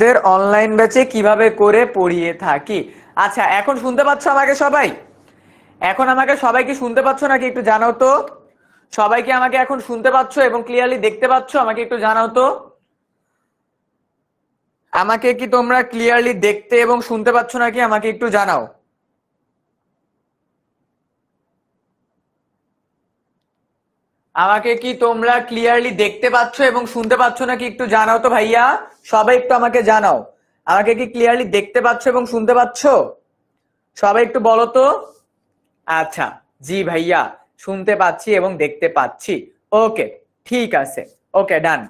আমাদের অনলাইন ব্যাচে কিভাবে করে পড়িয়ে থাকি। আচ্ছা, এখন শুনতে পাচ্ছ আমাকে সবাই? এখন আমাকে সবাই কি শুনতে পাচ্ছ নাকি একটু জানাও তো। সবাই কি আমাকে এখন শুনতে পাচ্ছ এবং ক্লিয়ারলি দেখতে পাচ্ছ? আমাকে একটু জানাও তো। আমাকে কি তোমরা ক্লিয়ারলি দেখতে এবং শুনতে পাচ্ছ নাকি আমাকে একটু জানাও। আমাকে কি তোমরা ক্লিয়ারলি দেখতে পাচ্ছ এবং শুনতে পাচ্ছ নাকি একটু জানাও তো ভাইয়া। সবাই একটু আমাকে জানাও, আমাকে কি ক্লিয়ারলি দেখতে পাচ্ছ এবং শুনতে পাচ্ছ? সবাই একটু বলো তো। আচ্ছা, জি ভাইয়া, শুনতে পাচ্ছি এবং দেখতে পাচ্ছি। ওকে, ঠিক আছে। ওকে, ডান।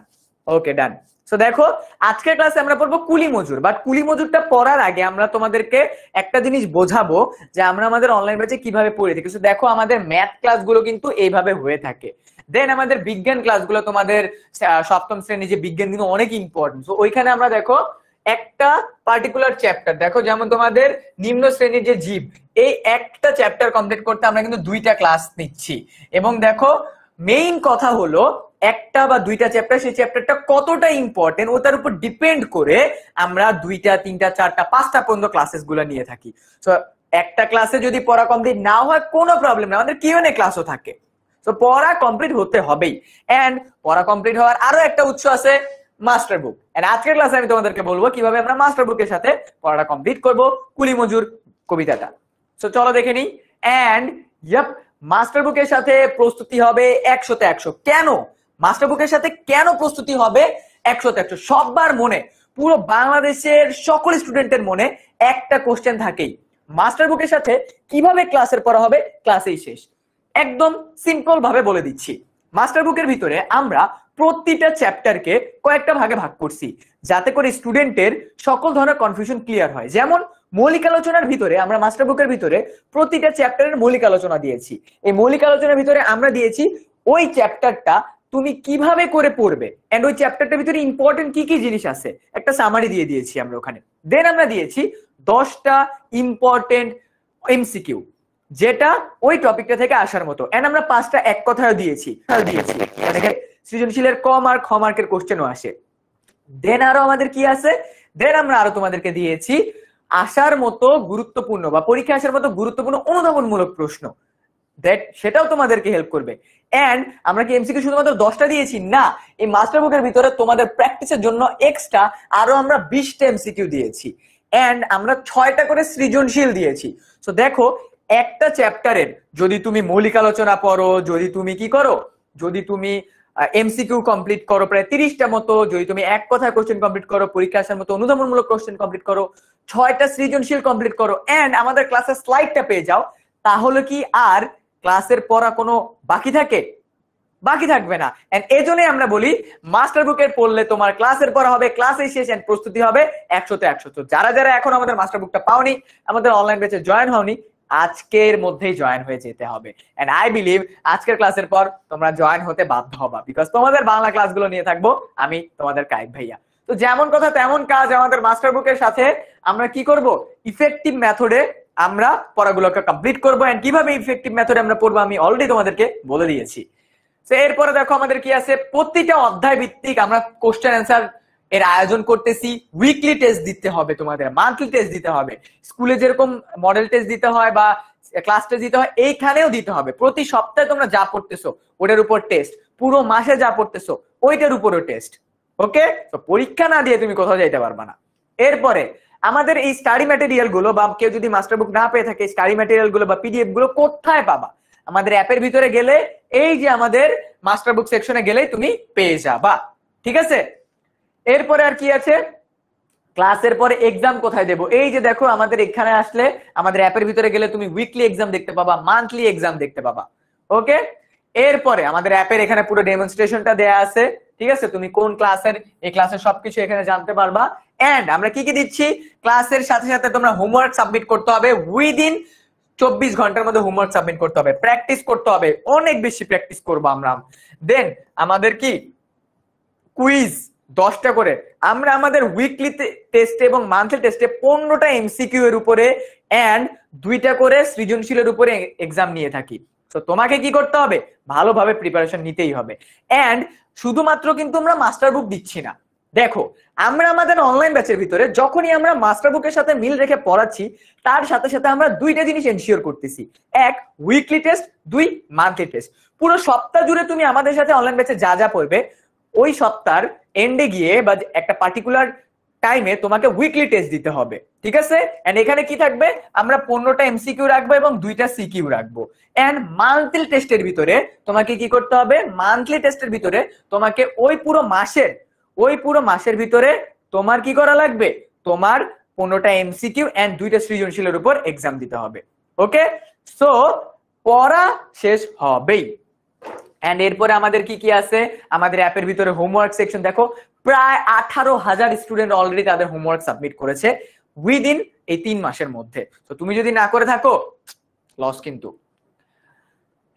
ওকে, ডান। সো দেখো, আজকের ক্লাসে আমরা পড়বো কুলি মজুর। বাট কুলি মজুরটা পড়ার আগে আমরা তোমাদেরকে একটা জিনিস বোঝাবো যে আমরা আমাদের অনলাইন ব্যাচে কিভাবে পড়ে থাকি। সো দেখো, আমাদের ম্যাথ ক্লাসগুলো কিন্তু এইভাবে হয়ে থাকে। দেন আমাদের বিজ্ঞান ক্লাসগুলো, তোমাদের সপ্তম শ্রেণী যে বিজ্ঞান, কিন্তু অনেক ইম্পর্টেন্ট। সো ওইখানে আমরা দেখো একটা পার্টিকুলার চ্যাপ্টার, দেখো যেমন তোমাদের নিম্ন শ্রেণীর যে জীব, এই একটা চ্যাপ্টার কমপ্লিট করতে আমরা কিন্তু 2টা ক্লাস নিচ্ছি। এবং দেখো, মেইন কথা হলো একটা বা 2টা চ্যাপ্টার, সেই চ্যাপ্টারটা কতটা ইম্পর্টেন্ট ওটার উপর ডিপেন্ড করে আমরা 2টা 3টা 4টা 5টা পর্যন্ত ক্লাসেস গুলো নিয়ে থাকি। তো একটা ক্লাসে যদি পড়া কমপ্লিট না হয় কোনো প্রবলেম নেই, আমাদের কিউএনএ ক্লাসও থাকে। তো পড়া কমপ্লিট হতে হবেই। এন্ড পড়া কমপ্লিট হওয়ার আরো একটা উৎস আছে, মাস্টার বুক। এন্ড আজকের ক্লাসে আমি তোমাদেরকে বলবো কিভাবে আমরা মাস্টার বুকের সাথে পড়াটা কমপ্লিট করব, কুলি মজুর কবিতাটা। তো চলো দেখে নিই। এন্ড ইয়াপ, মাস্টার বুকের সাথে প্রস্তুতি হবে 100তে 100। কেন মাস্টার বুকের সাথে কেন প্রস্তুতি হবে 100তে 100? সবার মনে, পুরো বাংলাদেশের সকল স্টুডেন্টের মনে একটা কোশ্চেন থাকেই, মাস্টার বুকের সাথে কিভাবে ক্লাসের পড়া হবে ক্লাসেই শেষ। একদম সিম্পল ভাবে বলে দিচ্ছি, মাস্টার বুকের ভিতরে আমরা প্রতিটা চ্যাপ্টারকে কয়েকটা ভাগে ভাগ করছি, যাতে করে স্টুডেন্টের সকল ধরনের কনফিউশন ক্লিয়ার হয়। যেমন মৌলিক আলোচনার ভিতরে আমরা মাস্টার বুকের ভিতরে প্রতিটা চ্যাপ্টারের মৌলিক আলোচনা দিয়েছি। এই মৌলিক আলোচনার ভিতরে আমরা দিয়েছি ওই চ্যাপ্টারটা তুমি কিভাবে করে পড়বে, এন্ড ওই চ্যাপ্টারটার ভিতরে ইম্পর্টেন্ট কি কি জিনিস আছে একটা সামারি দিয়ে দিয়েছি আমরা ওখানে। দেন আমরা দিয়েছি 10টা ইম্পর্টেন্ট এমসিকিউ, যেটা ওই টপিকটা থেকে আসার মতো। এন্ড আমরা 5টা এক কথায় দিয়েছি। সৃজনশীলের ক মার্ক, খ মার্কের কোশ্চেনও আসে। দেন আরো আমাদের কি আছে, দেন আমরা আরো তোমাদেরকে দিয়েছি আসার মতো গুরুত্বপূর্ণ বা পরীক্ষা আসার মতো গুরুত্বপূর্ণ অনুধাবনমূলক প্রশ্ন, দ্যাট সেটাও তোমাদেরকে হেল্প করবে। এন্ড আমরা কি এমসিকিউ শুধুমাত্র 10টা দিয়েছি না, এই মাস্টার বুকের ভিতরে তোমাদের প্র্যাকটিসের জন্য এক্সট্রা আরো আমরা 20টা এমসিকিউ দিয়েছি। এন্ড আমরা 6টা করে সৃজনশীল দিয়েছি। সো দেখো, একটা চ্যাপ্টারের যদি তুমি মৌলিক আলোচনা পড়ো, যদি তুমি কি করো, যদি তুমি এমসিকিউ কমপ্লিট করো প্রায় 30টা মতো, যদি তুমি এক কথায় কোশ্চেন কমপ্লিট করো, পরীক্ষা আসার মতো অনুধাবনমূলক কোশ্চেন কমপ্লিট করো, 6টা সৃজনশীল কমপ্লিট করো, এন্ড আমাদের ক্লাসের স্লাইডটা পেয়ে যাও, তাহলে কি আর ক্লাসের পড়া কোনো বাকি থাকে? বাকি থাকবে না। এন্ড এজন্যই আমরা বলি মাস্টার বুকের পড়লে তোমার ক্লাসের পড়া হবে ক্লাসেই শেষ, এন্ড প্রস্তুতি হবে 100তে 100। তো যারা যারা এখন আমাদের মাস্টার বুকটা পাওনি, আমাদের অনলাইন ব্যাচে জয়েন হওনি, আজকের মধ্যেই জয়েন হয়ে যেতে হবে। এন্ড আই বিলিভ আজকের ক্লাসের পর তোমরা জয়েন হতে বাধ্য হবা, বিকজ তোমাদের বাংলা ক্লাসগুলো নিয়ে থাকবো আমি, তোমাদের কায়েব ভাইয়া। তো যেমন কথা তেমন কাজ, আমাদের মাস্টার বুকের সাথে আমরা কি করব, ইফেক্টিভ মেথডে আমরা পড়াগুলোকে কমপ্লিট করবো। এন্ড কিভাবে ইফেক্টিভ মেথডে আমরা পড়বো আমি অলরেডি তোমাদেরকে বলে দিয়েছি। তো এরপরে দেখো আমাদের কি আছে, প্রতিটা অধ্যায় ভিত্তিক আমরা কোশ্চেন অ্যান্সার এর আয়োজন করতেছি। উইকলি টেস্ট দিতে হবে তোমাদের, মান্থলি টেস্ট দিতে হবে, স্কুলে যেরকম মডেল টেস্ট দিতে হয় বা ক্লাস টেস্ট দিতে হয়, এইখানেও দিতে হবে। প্রতি সপ্তাহে তোমরা যা পড়তেছো ওটার উপর টেস্ট, পুরো মাসে যা পড়তেছো ওইটার উপরও টেস্ট। ওকে, তো পরীক্ষা না দিয়ে তুমি কোথাও যাইতে পারবা না। এরপরে আমাদের এই স্টাডি ম্যাটেরিয়াল গুলো, বা কেউ যদি মাস্টার বুক না পেয়ে থাকে, স্টাডি ম্যাটেরিয়াল গুলো বা পিডিএফ গুলো কোথায় পাবা? আমাদের অ্যাপের ভিতরে গেলে, এই যে আমাদের মাস্টার বুক সেকশনে গেলেই তুমি পেয়ে যাবা। ঠিক আছে, এরপরে আর কি আছে, ক্লাসের পরে এক্সাম কোথায় দেবো? এই যে দেখো, আমাদের এখানে আসলে আমাদের অ্যাপের ভিতরে গেলে তুমি উইকলি এক্সাম দেখতে পাবা, মান্থলি এক্সাম দেখতে পাবা। ওকে, এরপরে আমাদের অ্যাপের এখানে পুরো ডেমনস্ট্রেশনটা দেয়া আছে। ঠিক আছে, তুমি কোন ক্লাসের, এই ক্লাসের সবকিছু এখানে জানতে পারবা। এন্ড আমরা কি কি দিচ্ছি, ক্লাসের সাথে সাথে তোমরা হোমওয়ার্ক সাবমিট করতে হবে, উইদিন 24 ঘন্টার মধ্যে হোমওয়ার্ক সাবমিট করতে হবে, প্র্যাকটিস করতে হবে, অনেক বেশি প্র্যাকটিস করবো আমরা। দেন আমাদের কি কুইজ 10টা করে, আমরা আমাদের উইকলি টেস্টে এবং মান্থলি টেস্টে 15টা এমসিকিউ এর উপরে এন্ড 2টা করে সৃজনশীলের উপরে এক্সাম নিয়ে থাকি। তো তোমাকে কি করতে হবে, ভালোভাবে প্রিপারেশন নিতেই হবে। এন্ড শুধুমাত্র কিন্তু আমরা মাস্টার বুক দিচ্ছি না, দেখো, আমরা আমাদের অনলাইন ব্যাচের ভিতরে যখনই আমরা মাস্টার বুকের সাথে মিল রেখে পড়াচ্ছি, তার সাথে সাথে আমরা দুইটা জিনিস এনশিওর করতেছি। এক, উইকলি টেস্ট, দুই, মান্থলি টেস্ট। পুরো সপ্তাহ জুড়ে তুমি আমাদের সাথে অনলাইন ব্যাচে যা যা পড়বে, ওই সপ্তাহের এন্ডে গিয়ে বা একটা পার্টিকুলার টাইমে তোমাকে উইকলি টেস্ট দিতে হবে, ঠিক আছে? এন্ড এখানে কি থাকবে, আমরা 15টা এমসিকিউ রাখবো এবং 2টা সিকিউ রাখবো। এন্ড মান্থলি টেস্টের ভিতরে তোমাকে কি করতে হবে, মান্থলি টেস্টের ভিতরে তোমাকে ওই পুরো মাসের ভিতরে তোমার কি করা লাগবে, তোমার 15টা এমসিকিউ এন্ড 2টা সৃজনশীলের উপর এক্সাম দিতে হবে। ওকে, সো পড়া শেষ হবেই। এন্ড এরপরে আমাদের কি কি আছে, আমাদের অ্যাপের ভিতরে হোমওয়ার্ক সেকশন। দেখো, প্রায় 18,000 স্টুডেন্ট অলরেডি তাদের হোমওয়ার্ক সাবমিট করেছে উইদিন এই 3 মাসের মধ্যে। তো তুমি যদি না করে থাকো, লস কিন্তু।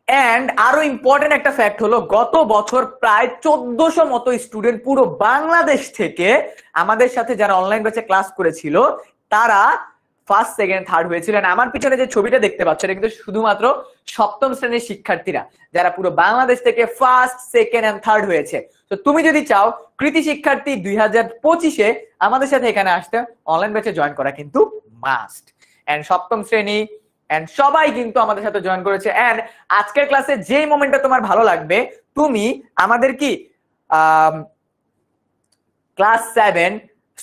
এন্ড আরো ইম্পর্টেন্ট একটা ফ্যাক্ট হলো, গত বছর প্রায় 1400 মতো স্টুডেন্ট পুরো বাংলাদেশ থেকে আমাদের সাথে যারা অনলাইন ব্যাচে ক্লাস করেছিল, তারা ফার্স্ট, সেকেন্ড, থার্ড হয়েছিলেন। আমার পিছনে যে ছবিটা দেখতে পাচ্ছ, এটা কিন্তু শুধুমাত্র সপ্তম শ্রেণীর শিক্ষার্থীরা যারা পুরো বাংলাদেশ থেকে ফার্স্ট, সেকেন্ড এন্ড থার্ড হয়েছে। তো তুমি যদি চাও কৃতি শিক্ষার্থী 2025-এ আমাদের সাথে এখানে আসতে, অনলাইন ব্যাচে জয়েন করা কিন্তু মাস্ট। এন্ড সপ্তম শ্রেণী এন্ড সবাই কিন্তু আমাদের সাথে জয়েন করেছে। এন্ড আজকের ক্লাসে যেই মোমেন্টটা তোমার ভালো লাগবে, তুমি আমাদের কি ক্লাস 7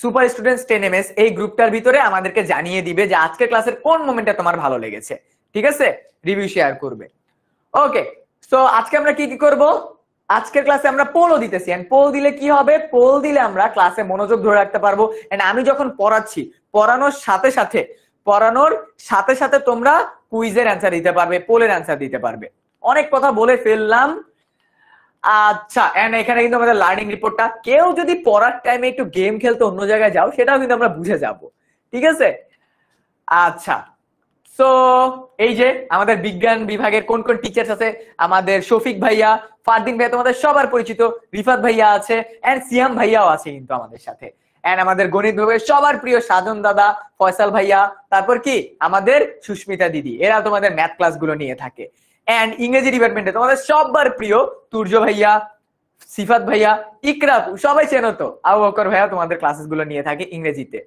সুপার স্টুডেন্টস 10 MS এই গ্রুপটার ভিতরে আমাদেরকে জানিয়ে দিবে যে আজকের ক্লাসের কোন মোমেন্টটা তোমার ভালো লেগেছে, ঠিক আছে? রিভিউ শেয়ার করবে। ওকে, সো আজকে আমরা কি কি করব, আজকের ক্লাসে আমরা পোলও দিতেছি। এন্ড পোল দিলে কি হবে, পোল দিলে আমরা ক্লাসে মনোযোগ ধরে রাখতে পারবো। এন্ড আমি যখন পড়াচ্ছি, পড়ানোর সাথে সাথে তোমরা কুইজের অ্যান্সার দিতে পারবে, পোলের অ্যান্সার দিতে পারবে। অনেক কথা বলে ফেললাম। আচ্ছা, এন্ড এখানে কিন্তু আমাদের লার্নিং রিপোর্টটা, কেউ যদি পড়ার টাইমে একটু গেম খেলতে অন্য জায়গায় যাও, সেটাও কিন্তু আমরা বুঝে যাব, ঠিক আছে? আচ্ছা, সো এই যে আমাদের বিজ্ঞান বিভাগের কোন কোন টিচার্স আছে, আমাদের শফিক ভাইয়া, ফারদিন ভাইয়া তোমাদের সবার পরিচিত, রিফাত ভাইয়া আছে, এন্ড সিয়াম ভাইয়াও আছে কিন্তু আমাদের সাথে। এন্ড আমাদের গণিত বিভাগের সবার প্রিয় সাজন দাদা, ফয়সাল ভাইয়া, তারপর কি আমাদের সুস্মিতা দিদি, এরা তোমাদের ম্যাথ ক্লাসগুলো নিয়ে থাকে। এন্ড ইংরেজি ডিপার্টমেন্টে তোমাদের সবার প্রিয় তুর্য ভাইয়া, সিফাত ভাইয়া, ইকরাপু, সবাই চেনো তো, আবু বকর ভাইয়া তোমাদের ক্লাসেস গুলো নিয়ে থাকে ইংরেজিতে।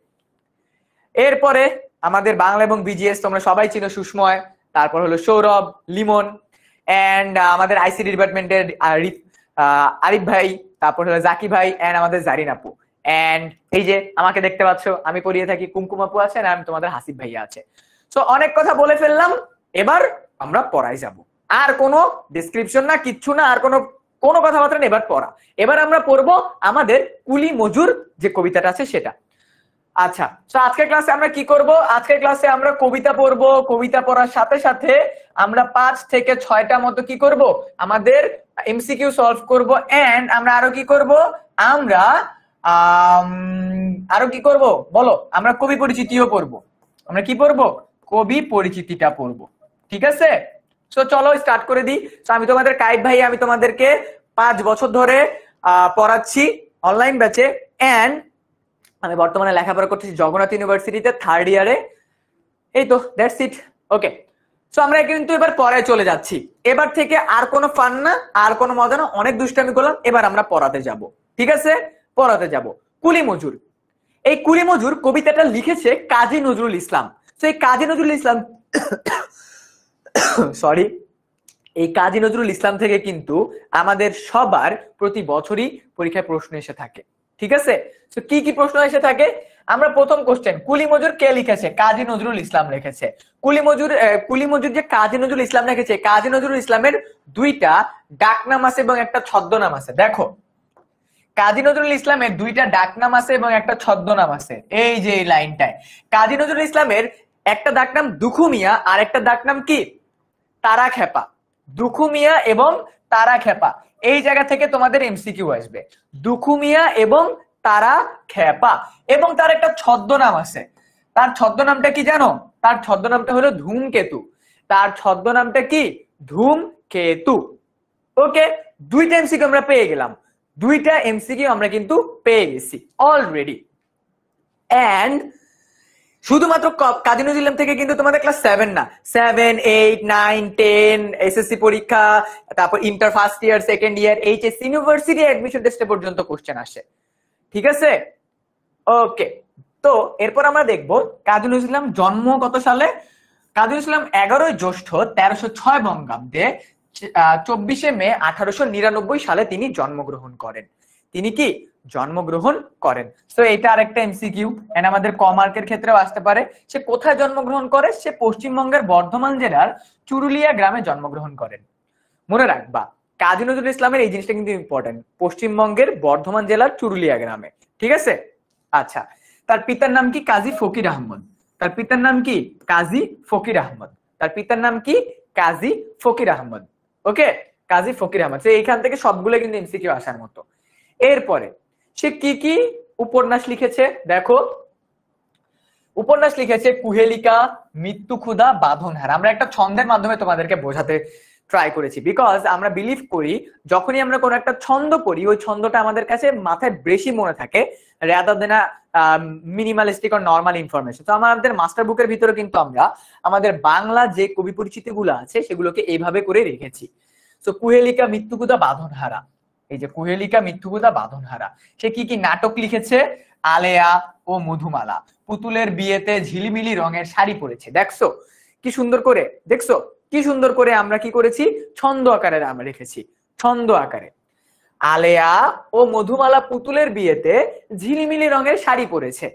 এরপরে আমাদের বাংলা এবং বিজিএস তোমরা সবাই চিনো, সুস্ময়, তারপর হলো সৌরভ, লিমন, এন্ড আমাদের আইসিটি ডিপার্টমেন্টের আরিফ ভাই, তারপর হলো জাকি ভাই, এন্ড আমাদের জারিন আপু। এন্ড এই যে আমাকে দেখতে পাচ্ছ, আমি পড়িয়ে থাকি, কুমকুম আপু আছে, আর আমি তোমাদের হাসিফ ভাইয়া আছে। সো অনেক কথা বলে ফেললাম, এবার আমরা পড়াই যাব। আর কোনো ডেসক্রিপশন না, কিচ্ছু না, আর কোনো কথাবার্তা নেই, এবার পড়া। এবার আমরা পড়বো আমাদের কুলি মজুর যে কবিতাটা আছে সেটা। আচ্ছা, তো আজকের ক্লাসে আমরা কি করব, আজকের ক্লাসে আমরা কবিতা পড়বো। কবিতা পড়ার সাথে সাথে আমরা 5 থেকে 6টা মতো কি করব, আমাদের এমসিকিউ সলভ করব। এন্ড আমরা আরো কি করব, আমরা আরো কি করব বলো, আমরা কবি পরিচিতিও পড়বো। আমরা কি পড়বো, কবি পরিচিতিটা পড়বো, ঠিক আছে? তো চলো স্টার্ট করে দিই। তো আমি তোমাদের কাইদ ভাই, আমি তোমাদেরকে 5 বছর ধরে পড়াচ্ছি অনলাইন ব্যাচে। এন্ড আমি বর্তমানে লেখাপড়া করতেছি জগন্নাথ ইউনিভার্সিটিতে 3rd ইয়ারে। এই তো, দ্যাটস ইট। ওকে, সো আমরা কিন্তু এবার পড়ায় চলে যাচ্ছি। এবার থেকে আর কোনো ফান না, আর কোনো মজা না, অনেক দুষ্টামি করলাম, এবার আমরা পড়াতে যাব, ঠিক আছে? পড়াতে যাব। কুলি মজুর, এই কুলি মজুর কবিতাটা লিখেছে কাজী নজরুল ইসলাম। তো এই কাজী নজরুল ইসলাম সরি, এই কাজী নজরুল ইসলাম থেকে কিন্তু আমাদের সবার প্রতি বছরই পরীক্ষায় প্রশ্ন এসে থাকে, ঠিক আছে? তো কি কি প্রশ্ন এসে থাকে, আমরা প্রথম কোশ্চেন, কুলি মজুর কে লিখেছে, কাজী নজরুল ইসলাম লিখেছে। কুলি মজুর যে কাজী নজরুল ইসলাম লিখেছে, কাজী নজরুল ইসলামের 2টা ডাকনাম আছে এবং একটা ছদ্মনাম আছে। দেখো, কাজী নজরুল ইসলামের 2টা ডাকনাম আছে এবং একটা ছদ্মনাম আছে। এই যে এই লাইনটায় কাজী নজরুল ইসলামের একটা ডাকনাম দুখু মিয়া, আর একটা ডাকনাম কি তারা খেপা। দুখু মিয়া এবং তারা খেপা, এই জায়গা থেকে তোমাদের এমসিকিউ আসবে। দুখু মিয়া এবং তারা খেপা, এবং তার একটা ছদ্মনাম আছে। তার ছদ্মনামটা কি জানো, তার ছদ্মনামটা হলো ধূমকেতু। তার ছদ্মনামটা কি, ধূমকেতু। ওকে, 2টা এমসিকিউ আমরা পেয়ে গেলাম, 2টা এমসিকিউ আমরা কিন্তু পেয়ে গেছি অলরেডি। এন্ড শুধুমাত্র কাজী নজরুল ইসলাম থেকে কিন্তু তোমাদের ক্লাস 7 না, 7, 8, 9, 10 এসএসসি পরীক্ষা, তারপর inter first year, second year, HS university admission টেস্টে পর্যন্ত কোশ্চেন আসে, ঠিক আছে, ওকে। তো এরপর আমরা দেখবো কাজী নজরুল ইসলাম জন্ম কত সালে। কাজী নজরুল ইসলাম 11ই জ্যৈষ্ঠ 1306 বঙ্গাব্দে 24শে মে 1899 সালে তিনি জন্মগ্রহণ করেন। তিনি কি জন্মগ্রহণ করেন। তো এটা আরেকটা এমসিকিউ, এন্ড আমাদের কমার্কের ক্ষেত্রেও আসতে পারে। সে কোথায় জন্মগ্রহণ করে? সে পশ্চিমবঙ্গের বর্ধমান জেলার চুরুলিয়া গ্রামে জন্মগ্রহণ করেন। মনে রাখবা কাজী নজরুল ইসলামের এই জিনিসটা কিন্তু ইম্পর্টেন্ট, পশ্চিমবঙ্গের বর্ধমান জেলার চুরুলিয়া গ্রামে। ঠিক আছে, আচ্ছা। তার পিতার নাম কি? কাজী ফকির আহমদ। তার পিতার নাম কি? কাজী ফকির আহমদ। তার পিতার নাম কি? কাজী ফকির আহমদ। ওকে, কাজী ফকির আহমদ। এইখান থেকে সবগুলো কিন্তু এমসিকিউ আসার মতো। এরপরে সে কি কি উপন্যাস লিখেছে দেখো। উপন্যাস লিখেছে কুহেলিকা, মৃত্যু ক্ষুধা, বাঁধনহারা। আমরা একটা ছন্দের মাধ্যমে তোমাদেরকে বোঝাতে ট্রাই করেছি, বিকজ আমরা বিলিভ করি যখনই আমরা কোনো একটা ছন্দ পড়ি ওই ছন্দটা আমাদের কাছে মাথায় বেশি মনে থাকে রাদার দেন মিনিমালিস্টিক আর নর্মাল ইনফরমেশন। তো আমাদের মাস্টার বুকের ভিতরে কিন্তু আমরা আমাদের বাংলা যে কবি পরিচিতি গুলো আছে সেগুলোকে এইভাবে করে রেখেছি। তো কুহেলিকা, মৃত্যু ক্ষুধা, বাঁধনহারা। এই যে কুহেলিকা, মৃত্যু ক্ষুধা, বাঁধনহারা। সে কি কি নাটক লিখেছে? আলেয়া ও মধুমালা, পুতুলের বিয়েতে ঝিলিমিলি রঙের শাড়ি পরেছে। দেখছো কি সুন্দর করে, দেখছো কি সুন্দর করে আমরা কি করেছি, ছন্দ আকারে আমরা রেখেছি, ছন্দ আকারে। আলেয়া ও মধুমালা পুতুলের বিয়েতে ঝিলিমিলি রঙের শাড়ি পরেছে।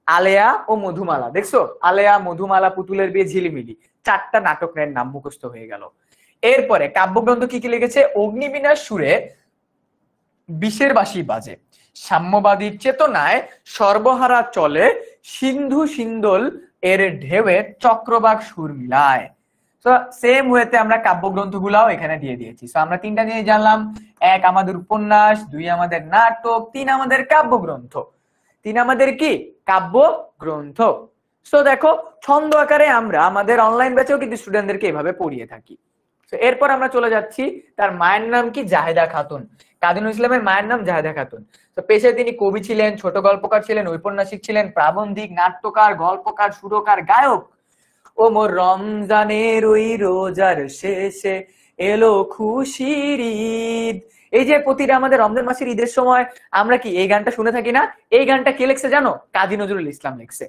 আলেয়া ও মধুমালা, দেখছো আলেয়া, মধুমালা, পুতুলের বিয়ে, ঝিলিমিলি, 4টা নাটকের নাম মুখস্থ হয়ে গেল। এরপরে কাব্যগ্রন্থ কি কি লিখেছে? অগ্নিবীণার সুরে বিষের বাঁশি বাজে, সাম্যবাদীর চেতনায় সর্বহারা চলে, সিন্ধু সিন্দল এর ঢেউয়ে চক্রবাক সুর মিলায়। তো সেম ওয়েতে আমরা কাব্যগ্রন্থ গুলাও এখানে দিয়ে দিয়েছি। তো আমরা 3টা জিনিস জানলাম, 1 আমাদের উপন্যাস, 2 আমাদের নাটক, 3 আমাদের কাব্যগ্রন্থ। 3 আমাদের কি? কাব্যগ্রন্থ। তো দেখো ছন্দ আকারে আমরা আমাদের অনলাইন ব্যাচেও কিন্তু স্টুডেন্টদেরকে এভাবে পড়িয়ে থাকি। তো এরপর আমরা চলে যাচ্ছি, তার মায়ের নাম কি? জাহেদা খাতুন। কাজী নজরুল ইসলামের মায়ের নাম জাহেদা খাতুন। তো পেশায় তিনি কবি ছিলেন, ছোট গল্পকার ছিলেন, ঔপন্যাসিক ছিলেন, প্রাবন্ধিক, নাট্যকার, গল্পকার, সুরকার, গায়ক। ও মোর রমজানের ওই রোজার শেষে এলো খুশির ঈদ। এই যে প্রতিটা আমাদের রমজান মাসের ঈদের সময় আমরা কি এই গানটা শুনে থাকি না? এই গানটা কে লিখছে জানো? কাজী নজরুল ইসলাম লিখছে।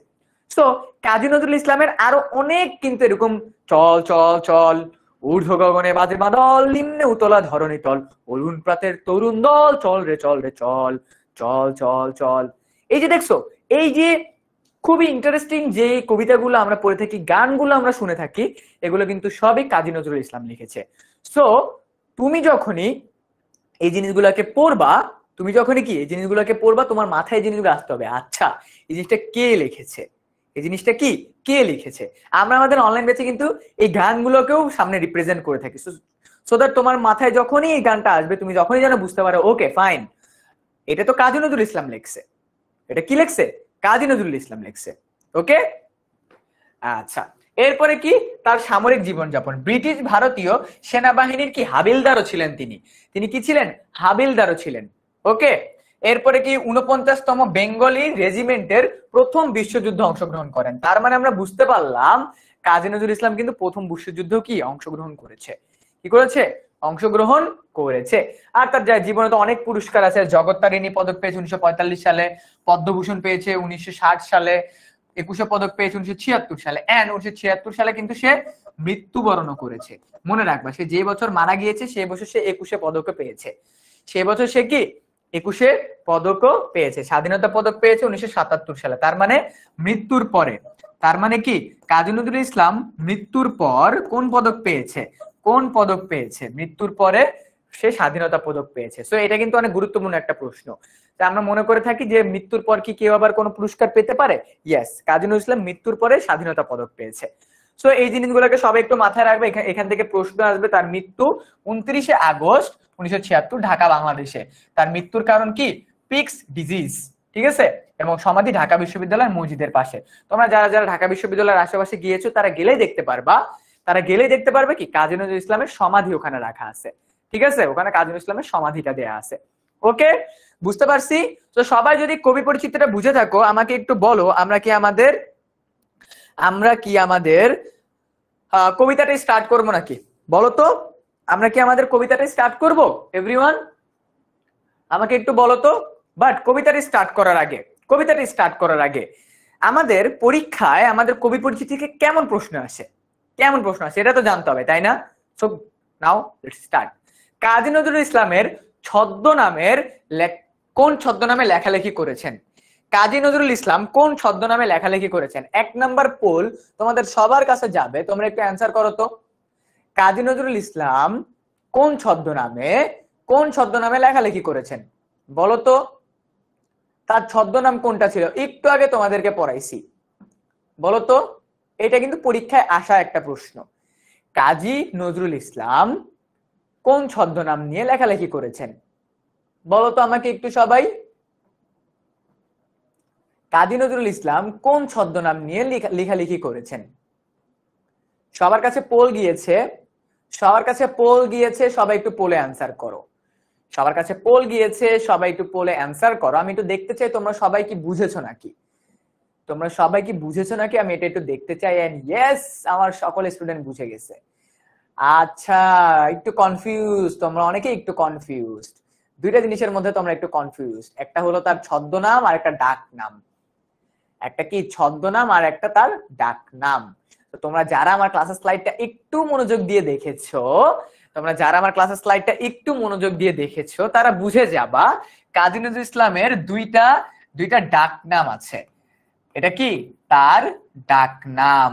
তো কাজী নজরুল ইসলামের আরো অনেক কিন্তু এরকম চল চল চল, ঊর্ধ্ব গগনে বাজে বাদল, নিম্নে উতলা ধরণী তল, অরুণ প্রাতের তরুণ দল, চল রে চল রে চল, চল চল চল। এই যে দেখছো, এই যে খুবই ইন্টারেস্টিং যে কবিতাগুলো আমরা পড়ে থাকি, গানগুলো আমরা শুনে থাকি, এগুলো কিন্তু সবই কাজী নজরুল ইসলাম লিখেছে। সো তুমি যখনই এই জিনিসগুলোকে পড়বা, তুমি যখনই কি এই জিনিসগুলোকে পড়বা, তোমার মাথায় এই জিনিসগুলো আসতে হবে, আচ্ছা এই জিনিসটা কে লিখেছে, এই জিনিসটা কি কে লিখেছে। আমরা আমাদের অনলাইন বেচে কিন্তু এই গানগুলোকেও সামনে রিপ্রেজেন্ট করে থাকি, সো দ্যাট তোমার মাথায় যখনই এই গানটা আসবে তুমি যখনই যেন বুঝতে পারো ওকে ফাইন, এটা তো কাজী নজরুল ইসলাম লিখছে। এটা কি লিখছে? কাজী নজরুল ইসলাম লিখছে। ওকে, আচ্ছা। এরপরে কি? তার সামরিক জীবনযাপন। ব্রিটিশ ভারতীয় সেনাবাহিনীর কি হাবিলদারও ছিলেন তিনি। তিনি কি ছিলেন? হাবিলদারও ছিলেন। ওকে, এরপরে কি 49তম বেঙ্গলি রেজিমেন্টের প্রথম বিশ্বযুদ্ধে অংশগ্রহণ করেন। তার মানে আমরা বুঝতে পারলাম কাজী নজরুল ইসলাম কিন্তু প্রথম বিশ্বযুদ্ধ কি অংশগ্রহণ করেছে। কি করেছে? অংশগ্রহণ করেছে। আর তার জীবনে তো অনেক পুরস্কার আছে। জগত্তারিণী পদক পেয়েছে 1945 সালে, পদ্মভূষণ পেয়েছে 1960 সালে, একুশে পদক পেয়েছে 1976 সালে, এন্ড 1976 সালে কিন্তু সে মৃত্যুবরণ করেছে। মনে রাখবা, সে যে বছর মারা গিয়েছে সেই বছর সে একুশে পদক পেয়েছে। সে বছর সে কি একুশে পদক পেয়েছে। স্বাধীনতা পদক পেয়েছে 1977 সালে, তার মানে মৃত্যুর পরে। তার মানে কি কাজী নজরুল ইসলাম মৃত্যুর পর কোন পদক পেয়েছে? কোন পদক পেয়েছে? মৃত্যুর পরে সে স্বাধীনতা পদক পেয়েছে। সো এটা কিন্তু অনেক গুরুত্বপূর্ণ একটা প্রশ্ন। আমরা মনে করে থাকি যে মৃত্যুর পর কি কেউ আবার কোনো পুরস্কার পেতে পারে? ইয়েস, কাজী নজরুল ইসলাম মৃত্যুর পরে স্বাধীনতা পদক পেয়েছে। সো এই জিনিসগুলোকে সবাই একটু মাথায় রাখবে। এখান থেকে প্রশ্ন আসবে। তার মৃত্যু 29শে আগস্ট 1976 ঢাকা, বাংলাদেশে। তার মৃত্যুর কারণ কি? Pix disease. ঠিক আছে, এবং সমাধি ঢাকা বিশ্ববিদ্যালয়ের মসজিদের পাশে। তোমরা যারা যারা ঢাকা বিশ্ববিদ্যালয়ের আশেপাশে গিয়েছো তারা গেলেই দেখতে পারবা, কি কাজী নজরুল ইসলামের সমাধি ওখানে রাখা আছে। ঠিক আছে, ওখানে কাজী নজরুল ইসলামের সমাধিটা দেয়া আছে। ওকে, বুঝতে পারছি। তো সবাই যদি কবি পরিচিতিটা বুঝে থাকো আমাকে একটু বলো, আমরা কি আমাদের কবিতাটা স্টার্ট করবো নাকি? বলো তো, আমরা কি আমাদের কবিতাটা স্টার্ট করব? এভরিওয়ান আমাকে একটু বলো তো, বাট কবিতাটা স্টার্ট করার আগে আমাদের পরীক্ষায় আমাদের কবি পরিচিতি থেকে কেমন প্রশ্ন আসে এটা তো জানতে হবে, তাই না? So now let's start. Kazi Nazrul ইসলামের ছদ্মনামের কোন ছদ্মনামে লেখালেখি করেছেন? কাজী নজরুল ইসলাম কোন ছদ্মনামে লেখালেখি করেছেন? 1 নাম্বার পোল তোমাদের সবার কাছে যাবে, তোমরা একটু অ্যান্সার করো তো। কাজী নজরুল ইসলাম কোন ছদ্মনামে লেখালেখি করেছেন বলো তো? তার ছদ্মনাম কোনটা ছিল? একটু আগে তোমাদেরকে পড়াইছি, বলো তো। এটা কিন্তু পরীক্ষায় আসা একটা প্রশ্ন। কাজী নজরুল ইসলাম কোন ছদ্মনাম নিয়ে লেখালেখি করেছেন বলো তো আমাকে একটু সবাই। কাজী নজরুল ইসলাম কোন ছদ্মনাম নিয়ে লেখালেখি করেছেন? সবার কাছে পোল গিয়েছে, সবাই একটু পোলে অ্যান্সার করো। আমি একটু দেখতে চাই তোমরা সবাই কি বুঝেছো নাকি, আমি এটা একটু দেখতে চাই। এন্ড ইয়েস, আমার সকল স্টুডেন্ট বুঝে গেছে। আচ্ছা, একটু কনফিউজ তোমরা, অনেকেই একটু কনফিউজড। দুইটা জিনিসের মধ্যে তোমরা একটু কনফিউজড, একটা হলো তার ছদ্মনাম আর একটা ডাক নাম। একটা কি ছদ্মনাম আর একটা তার ডাক নাম। তো তোমরা যারা আমার ক্লাসের স্লাইডটা একটু মনোযোগ দিয়ে দেখেছো, তারা বুঝে যাবা কাজী নজরুল ইসলামের দুইটা ডাক নাম আছে। এটা কি তার ডাক নাম,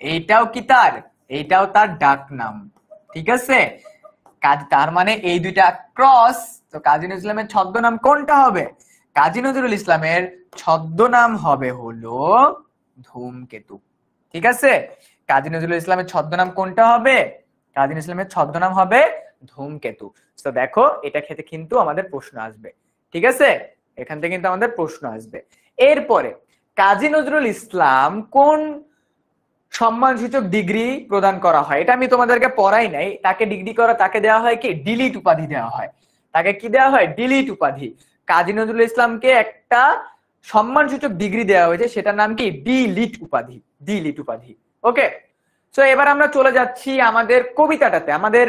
এইটাও তার ডাক নাম, ঠিক আছে? তার মানে এই দুইটা ক্রস। তো কাজী নজরুল ইসলামের ছদ্মনাম কোনটা হবে? কাজী নজরুল ইসলামের ছদ্মনাম হবে হলো ধূমকেতু, ঠিক আছে? কাজী নজরুল ইসলামের ছদ্মনাম কোনটা হবে? কাজী নজরুল ইসলামের ছদ্মনাম হবে ধূমকেতু। তো দেখো, এটা খেতে কিন্তু আমাদের প্রশ্ন আসবে, ঠিক আছে? এখান থেকে কিন্তু আমাদের প্রশ্ন আসবে। এরপরে কাজী নজরুল ইসলাম কোন সম্মানসূচক ডিগ্রি প্রদান করা হয়? এটা আমি তোমাদেরকে পড়াই নাই। তাকে দেওয়া হয় কি? ডিলিট উপাধি দেওয়া হয়। তাকে কি দেওয়া হয়? ডিলিট উপাধি। কাজী নজরুল ইসলামকে একটা সম্মানসূচক ডিগ্রি দেওয়া হয়েছে, সেটার নাম কি? ডিলিট উপাধি। ওকে, সো এবার আমরা চলে যাচ্ছি আমাদের কবিতাটাতে। আমাদের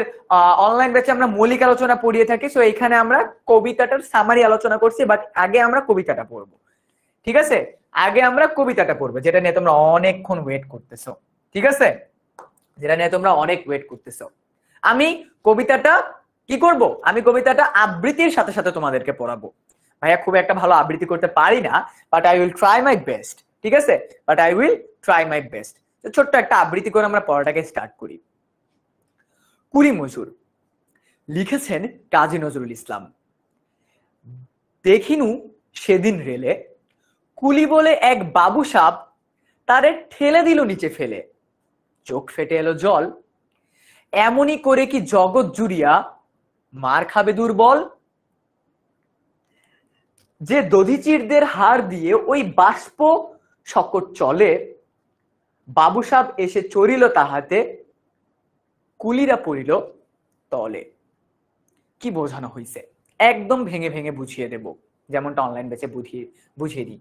অনলাইন ব্যাচে আমরা মৌলিক আলোচনা পড়িয়ে থাকি, সো এখানে আমরা কবিতাটার সামারি আলোচনা করছি, বাট আগে আমরা কবিতাটা পড়বো, ঠিক আছে? যেটা নিয়ে তোমরা অনেকক্ষণ ওয়েট করতেছো, ঠিক আছে? আমি কবিতাটা কি করব? আমি কবিতাটা আবৃত্তির সাথে সাথে তোমাদেরকে পড়াবো। ভাইয়া খুব একটা ভালো আবৃত্তি করতে পারি না, but I will try my best, ঠিক আছে? তো ছোট্ট একটা আবৃত্তি করে আমরা পড়াটাকে স্টার্ট করি। কুলি মজুর লিখেছেন কাজী নজরুল ইসলাম। দেখিনু সেদিন রেলে, কুলি বলে এক বাবু সাপ তারে ঠেলে দিল নিচে ফেলে। চোখ ফেটে এলো জল, এমনই করে কি জগৎ জুড়িয়া মার খাবে দুর্বল। যে দধিচিরদের হার দিয়ে ওই বাষ্প সকট চলে, বাবু সাপ এসে চড়িল তাহাতে, কুলিরা পড়িল তলে। কি বোঝানো হয়েছে একদম ভেঙে ভেঙে বুঝিয়ে দেব, যেমনটা অনলাইন বেচে বুঝিয়ে দিই।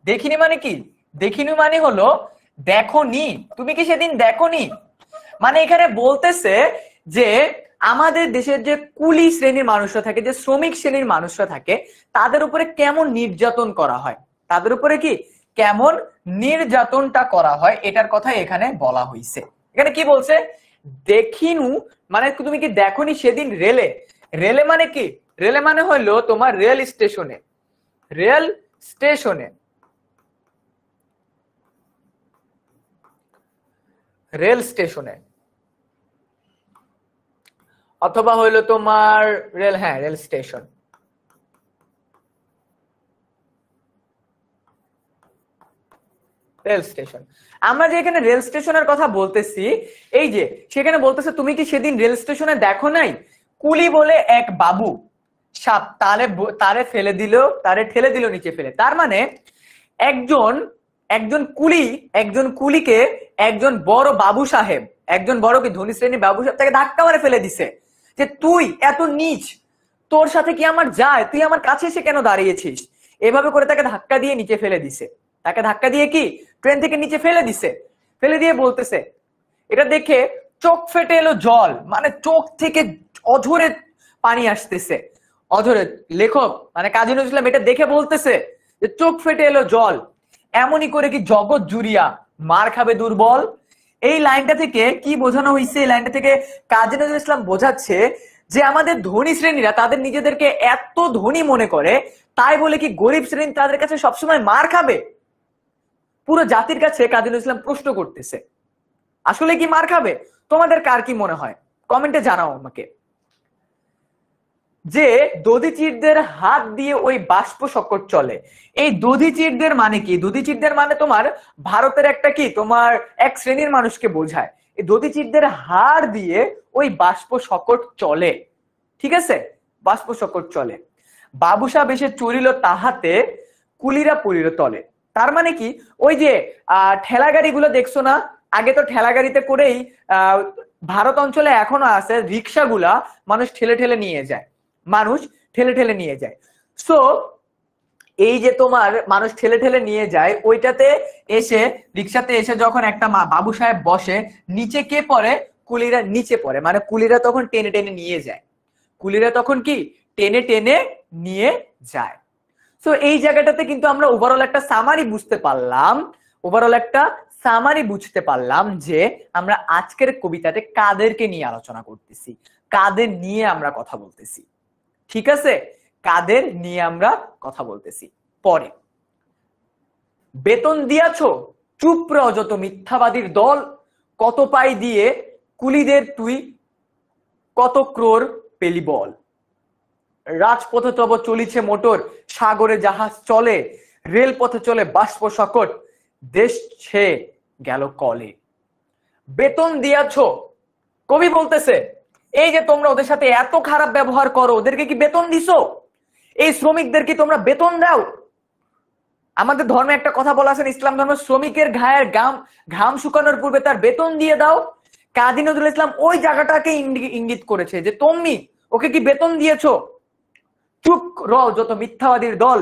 দেখিনি মানে কি? দেখিনু মানে হলো দেখোনি, তুমি কি সেদিন দেখোনি? মানে এখানে বলতেছে যে আমাদের দেশের যে কুলি শ্রেণীর মানুষরা থাকে, যে শ্রমিক শ্রেণীর মানুষরা থাকে, তাদের উপরে কেমন নির্যাতন করা হয়, নির্যাতনটা করা হয়, এটার কথা এখানে বলা হয়েছে। এখানে কি বলছে? দেখিনু মানে তুমি কি দেখোনি সেদিন রেলে। রেলে মানে কি? রেলে মানে হলো তোমার রেল স্টেশনে অথবা হইলো তোমার রেল স্টেশন। আমরা যে এখানে রেল স্টেশনের কথা বলতেছি, এই যে সেখানে বলতেছে তুমি কি সেদিন রেল স্টেশনে দেখো নাই? কুলি বলে এক বাবু সাপ তারে ঠেলে দিল নিচে ফেলে। তার মানে একজন কুলিকে একজন বড় বাবু সাহেব, একজন বড় কি ধনী শ্রেণীর বাবু সাহেব তাকে ধাক্কা মারে ফেলে দিছে, যে তুই এত নীচ, তোর সাথে কি আমার যায়, তুই আমার কাছে এসে কেন দাঁড়িয়েছিস? এভাবে করে তাকে ধাক্কা দিয়ে নিচে ফেলে দিছে। তাকে ধাক্কা দিয়ে কি ট্রেন থেকে নিচে ফেলে দিয়ে বলতেছে, এটা দেখে চোখ ফেটে এলো জল, মানে চোখ থেকে অঝরে পানি আসতেছে। অঝরে লেখক মানে কাজী নজরুল ইসলাম এটা দেখে বলতেছে যে চোখ ফেটে এলো জল, এমনই করে কি জগৎ জুড়িয়া মার খাবে দুর্বল। এই লাইনটা থেকে কি বোঝানো হয়েছে? এই লাইনটা থেকে কাজী নজরুল ইসলাম বোঝাচ্ছে যে আমাদের ধনী শ্রেণীরা তাদের নিজেদেরকে এত ধনী মনে করে, তাই বলে কি গরিব শ্রেণী তাদের কাছে সবসময় মার খাবে? পুরো জাতির কাছে কাজী নজরুল ইসলাম প্রশ্ন করতেছে, আসলে কি মার খাবে? তোমাদের কার কি মনে হয় কমেন্টে জানাও আমাকে। যে দধিচিরদের হাত দিয়ে ওই বাষ্প সকট চলে, এই দধিচিরদের মানে কি? দধিচিরদের মানে তোমার ভারতের একটা কি তোমার এক শ্রেণীর মানুষকে বোঝায়। এই দধিচিরদের হাড় দিয়ে ওই বাষ্প সকট চলে, ঠিক আছে? বাষ্প সকট চলে। বাবুসা বেশে চলিল তাহাতে কুলিরা পড়িল তলে। তার মানে কি? ওই যে ঠেলা গাড়িগুলো দেখছো না, আগে তো ঠেলা গাড়িতে করেই ভারত অঞ্চলে এখনো আছে রিক্সাগুলা মানুষ ঠেলে ঠেলে নিয়ে যায়, মানুষ ঠেলে ঠেলে নিয়ে যায়। সো এই যে তোমার মানুষ ঠেলে ঠেলে নিয়ে যায়, ওইটাতে এসে রিক্সাতে এসে যখন একটা বাবু সাহেব বসে, নিচে কে পড়ে? কুলিরা নিচে পড়ে, মানে কুলিরা তখন টেনে টেনে নিয়ে যায়। কুলিরা তখন কি টেনে টেনে নিয়ে যায়। সো এই জায়গাটাতে কিন্তু আমরা ওভারঅল একটা সামারি বুঝতে পারলাম, ওভারঅল একটা সামারি বুঝতে পারলাম যে আমরা আজকের কবিতাতে কাদেরকে নিয়ে আলোচনা করতেছি, কাদের নিয়ে আমরা কথা বলতেছি, ঠিক আছে? কাদের নিয়ে আমরা কথা বলতেছি। পরে বেতন দিয়াছো চুপ রও যত মিথ্যাবাদীর দল, কত পাই দিয়ে কুলিদের তুই কত ক্রোর পেলি বল। রাজপথে তব চলিছে মোটর, সাগরে জাহাজ চলে, রেলপথে চলে বাষ্প সকট, দেশ ছেয়ে গেল কলে। বেতন দিয়াছো, কবি বলতেছে এই যে তোমরা ওদের সাথে এত খারাপ ব্যবহার করো, ওদেরকে কি বেতন দিছো? এই শ্রমিকদের কি তোমরা বেতন দাও? আমাদের ধর্মে একটা কথা বলা আছে, ইসলাম ধর্মে শ্রমিকের ঘায়ের ঘাম শুকানোর পূর্বে তার বেতন দিয়ে দাও। কাজী নজরুল ইসলাম ওই জায়গাটাকে ইঙ্গিত করেছে যে তুমি ওকে কি বেতন দিয়েছো? চুপ রও যত মিথ্যাবাদীর দল।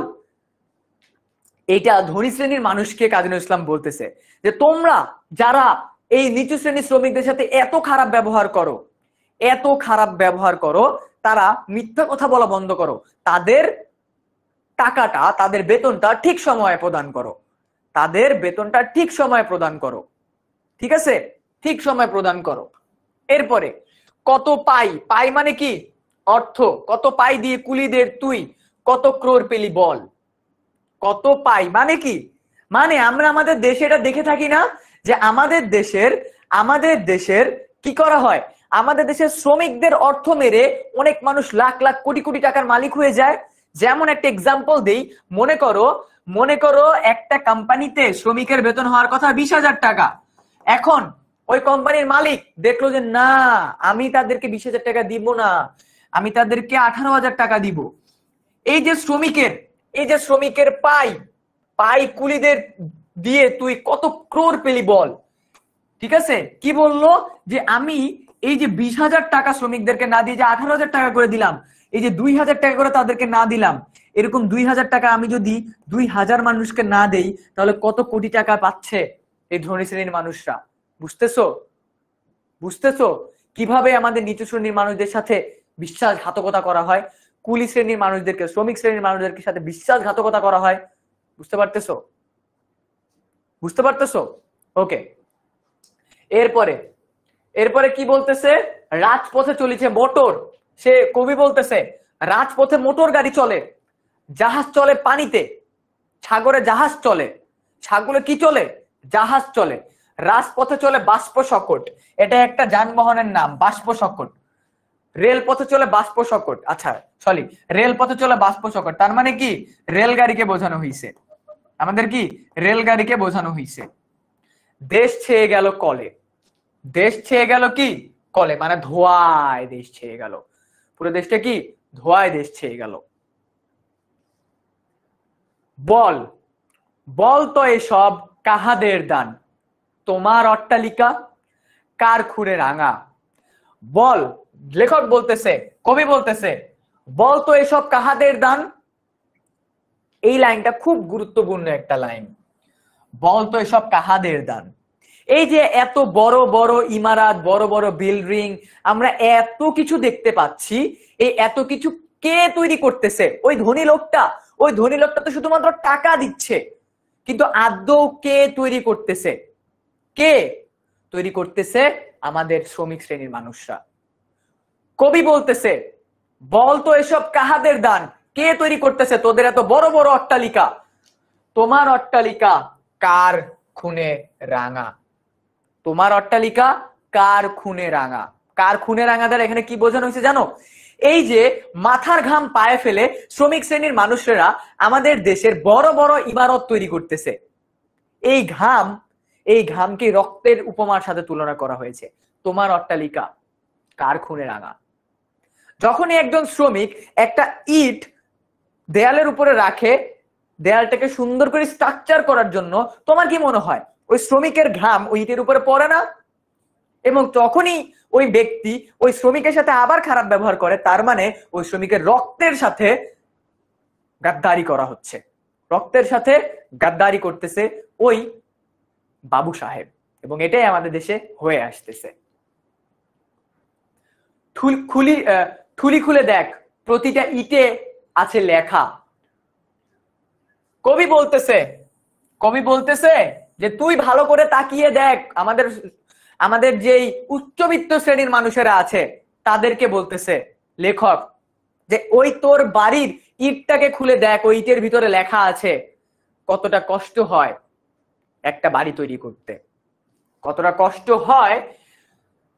এইটা ধনী শ্রেণীর মানুষকে কাজী নজরুল ইসলাম বলতেছে যে তোমরা যারা এই নিচু শ্রেণীর শ্রমিকদের সাথে এত খারাপ ব্যবহার করো, এত খারাপ ব্যবহার করো, তারা মিথ্যা কথা বলা বন্ধ করো, তাদের টাকাটা, তাদের বেতনটা ঠিক সময়ে প্রদান করো, তাদের বেতনটা ঠিক সময়ে প্রদান করো, ঠিক আছে? ঠিক সময় প্রদান করো। এরপরে কত পাই, পাই মানে কি? অর্থ। কত পাই দিয়ে কুলিদের তুই কত ক্রোর পেলি বল। কত পাই মানে কি? মানে আমরা আমাদের দেশে এটা দেখে থাকি না যে আমাদের দেশের কি করা হয়? আমাদের দেশের শ্রমিকদের অর্থ মেরে অনেক মানুষ লাখ লাখ কোটি কোটি টাকার মালিক হয়ে যায়। যেমন একটা এক্সাম্পল দেই, মনে করো একটা কোম্পানিতে শ্রমিকের বেতন হওয়ার কথা 20,000 টাকা। এখন ওই কোম্পানির মালিক দেখলো যে না, আমি তাদেরকে 20,000 টাকা দিব না, আমি তাদেরকে 18,000 টাকা দিব। এই যে শ্রমিকের পাই কুলিদের দিয়ে তুই কত ক্রোর পেলি বল। ঠিক আছে? কি বললো যে আমি এই যে 20,000 টাকা শ্রমিকদেরকে না দিয়ে যে 18,000 টাকা করে দিলাম, এই যে 2,000 টাকা করে তাদেরকে না দিলাম, এরকম 2,000 টাকা আমি যদি 2,000 মানুষকে না দেই, তাহলে কত কোটি টাকা পাচ্ছে এই ধনী শ্রেণীর মানুষরা। বুঝতেছো কিভাবে আমাদের নিচু শ্রেণীর মানুষদের সাথে বিশ্বাসঘাতকতা করা হয়, কুলি শ্রেণীর মানুষদেরকে, শ্রমিক শ্রেণীর মানুষদেরকে সাথে বিশ্বাসঘাতকতা করা হয়। বুঝতে পারতেছো? ওকে। এরপরে কি বলতেছে? রাজপথে চলেছে মোটর। সে কবি বলতেছে রাজপথে মোটর গাড়ি চলে, জাহাজ চলে পানিতে, সাগরে জাহাজ চলে। সাগরে কি চলে? জাহাজ চলে। রাজপথে চলে বাষ্প সকট, এটা একটা যানবাহনের নাম, বাষ্প সকট। রেলপথে চলে বাষ্প সকট, আচ্ছা সরি, রেলপথে চলে বাষ্প সকট, তার মানে কি? রেলগাড়িকে বোঝানো হয়েছে। আমাদের কি? রেলগাড়িকে বোঝানো হয়েছে। দেশ ছেয়ে গেল কলে। দেশ ছেয়ে গেল কি? কলে, মানে ধোঁয়ায় দেশ ছেয়ে গেল। পুরো দেশটা কি? ধোঁয়ায় দেশ ছেয়ে গেল। বল তো এসব কাহাদের দান, তোমার অট্টালিকা কার খুঁড়ে রাঙা। বল, লেখক বলতেছে, কবি বলতেছে বল তো এসব কাহাদের দান। এই লাইনটা খুব গুরুত্বপূর্ণ একটা লাইন। বল তো এসব কাহাদের দান। এই যে এত বড় বড় ইমারত, বড় বড় বিল্ডিং, আমরা এত কিছু দেখতে পাচ্ছি, এই এত কিছু কে তৈরি করতেছে? ওই ধনী লোকটা। ওই ধনী লোকটা তো শুধুমাত্র টাকা দিচ্ছে, কিন্তু আদৌ কে তৈরি করতেছে? কে তৈরি করতেছে? আমাদের শ্রমিক শ্রেণীর মানুষরা। কবি বলতেছে, বল তো এসব কাহাদের দান, কে তৈরি করতেছে তোদের এত বড় বড় অট্টালিকা? তোমার অট্টালিকা কার খুনে রাঙা? তোমার অট্টালিকা কার খুনে রাঙা? কার খুনে রাঙা দ্বারা এখানে কি বোঝানো হয়েছে জানো? এই যে মাথার ঘাম পায়ে ফেলে শ্রমিক শ্রেণীর মানুষেরা আমাদের দেশের বড় বড় ইমারত তৈরি করতেছে, এই ঘামকে রক্তের উপমার সাথে তুলনা করা হয়েছে। তোমার অট্টালিকা কার খুনে রাঙা? যখনই একজন শ্রমিক একটা ইট দেয়ালের উপরে রাখে, দেয়ালটাকে সুন্দর করে স্ট্রাকচার করার জন্য, তোমার কি মনে হয় ওই শ্রমিকের ঘাম ওই ইটের উপরে পড়ে না? এবং তখনই ওই ব্যক্তি ওই শ্রমিকের সাথে আবার খারাপ ব্যবহার করে, তার মানে ওই শ্রমিকের রক্তের সাথে গাদ্দারি করা হচ্ছে। রক্তের সাথে গাদ্দারি করতেছে ওই বাবু সাহেব, এবং এটাই আমাদের দেশে হয়ে আসতেছে। থুলি খুলে দেখ, প্রতিটা ইটে আছে লেখা। কবি বলতেছে যে তুই ভালো করে তাকিয়ে দেখ, আমাদের যেই উচ্চবিত্ত শ্রেণীর মানুষেরা আছে তাদেরকে বলতেছে লেখক, যে ওই তোর বাড়ির ইটটাকে খুলে দেখ, ওই ইটের ভিতরে লেখা আছে কতটা কষ্ট হয় একটা বাড়ি তৈরি করতে, কতটা কষ্ট হয়।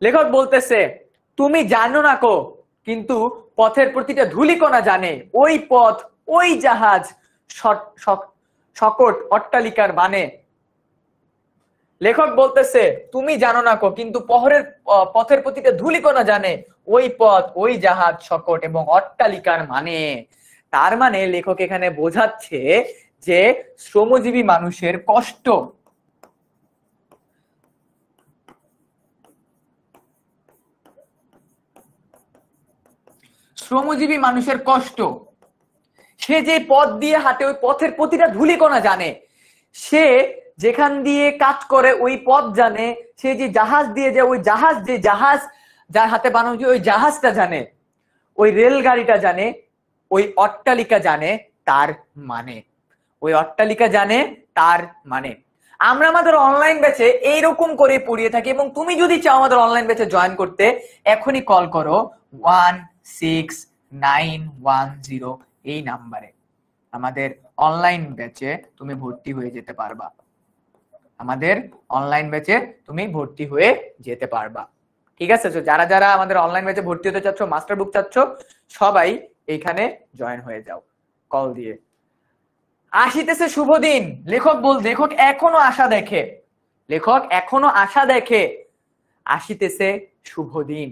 লেখক বলতেছে তুমি জানো না কো, কিন্তু পথের প্রতিটা ধূলিকণা জানে, ওই পথ, ওই জাহাজ, সকট অট্টালিকার মানে। লেখক বলতেছে তুমি জানো না কো, কিন্তু পথের প্রতিটা ধূলিকণা জানে, ওই পথ, ওই জাহাজ, সকট এবং অট্টালিকার মানে। তার মানে লেখক এখানে বোঝাচ্ছে যে শ্রমজীবী মানুষের কষ্ট, শ্রমজীবী মানুষের কষ্ট, সে যে পথ দিয়ে হাঁটে ওই পথের প্রতিটা ধূলিকণা জানে, সে যেখান দিয়ে কাজ করে ওই পথ জানে, সে যে জাহাজ দিয়ে যায় ওই জাহাজ যার হাতে বানানো ওই জাহাজটা জানে, ওই রেলগাড়িটা জানে, ওই অট্টালিকা জানে তার মানে, ওই অট্টালিকা জানে তার মানে। আমরা আমাদের অনলাইন ব্যাচে এইরকম করে পড়িয়ে থাকি, এবং তুমি যদি চাও আমাদের অনলাইন ব্যাচে জয়েন করতে, এখনই কল করো 16910 এই নাম্বারে। আমাদের অনলাইন ব্যাচে তুমি ভর্তি হয়ে যেতে পারবা, আমাদের অনলাইন ব্যাচে তুমি ভর্তি হয়ে যেতে পারবা। ঠিক আছে? যারা যারা আমাদের অনলাইন ব্যাচে ভর্তি হতে চাচ্ছ, মাস্টার বুক চাচ্ছ, সবাই এইখানে জয়েন হয়ে যাও কল দিয়ে। আসিতেছে শুভ দিন, লেখক এখনো আশা দেখে, লেখক এখনো আশা দেখে, আসিতেছে শুভ দিন,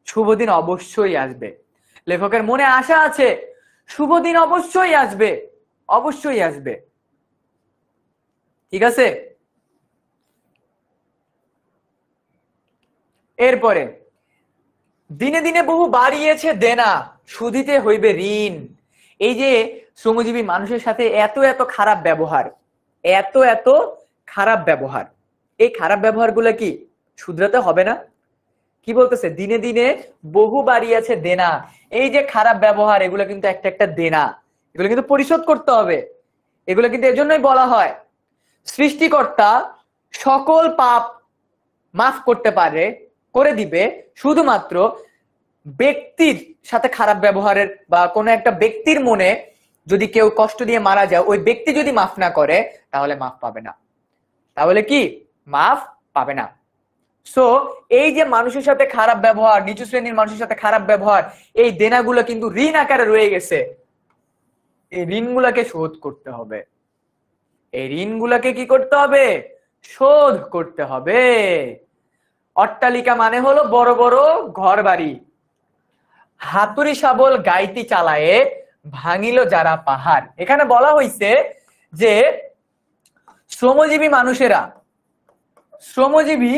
শুভ দিন অবশ্যই আসবে। লেখকের মনে আশা আছে, শুভ দিন অবশ্যই আসবে, অবশ্যই আসবে। ঠিক আছে? এরপরে দিনে দিনে বহু বাড়িয়েছে দেনা, শুধিতে হইবে ঋণ। এই যে শ্রমজীবী মানুষের সাথে এত এত খারাপ ব্যবহার, এত এত খারাপ ব্যবহার, এই খারাপ ব্যবহারগুলো কি শুধরাতে হবে না? কি বলতেছে? দিনে দিনে বহু বাড়িয়েছে দেনা। এই যে খারাপ ব্যবহার, এগুলো কিন্তু একটা একটা দেনা, এগুলো কিন্তু পরিশোধ করতে হবে। এগুলো কিন্তু এজন্যই বলা হয় সৃষ্টিকর্তা সকল পাপ মাফ করতে পারে, করে দিবে, শুধুমাত্র ব্যক্তির সাথে খারাপ ব্যবহারের বা কোনো একটা ব্যক্তির মনে যদি কেউ কষ্ট দিয়ে মারা যায়, ওই ব্যক্তি যদি মাফ না করে তাহলে মাফ পাবে না, তাহলে কি মাফ পাবে না। সো এই যে মানুষের সাথে খারাপ ব্যবহার, নিচু শ্রেণীর মানুষের সাথে খারাপ ব্যবহার, এই দেনাগুলো কিন্তু ঋণ আকারে রয়ে গেছে। এই ঋণগুলোকে শোধ করতে হবে, এই ঋণগুলোকে কি করতে হবে? শোধ করতে হবে। অট্টালিকা মানে হলো বড় বড় ঘর বাড়ি। হাতুড়ি শাবল গাইতি চালায়ে, ভাঙিল যারা পাহাড়। এখানে বলা হয়েছে যে শ্রমজীবী মানুষেরা, শ্রমজীবী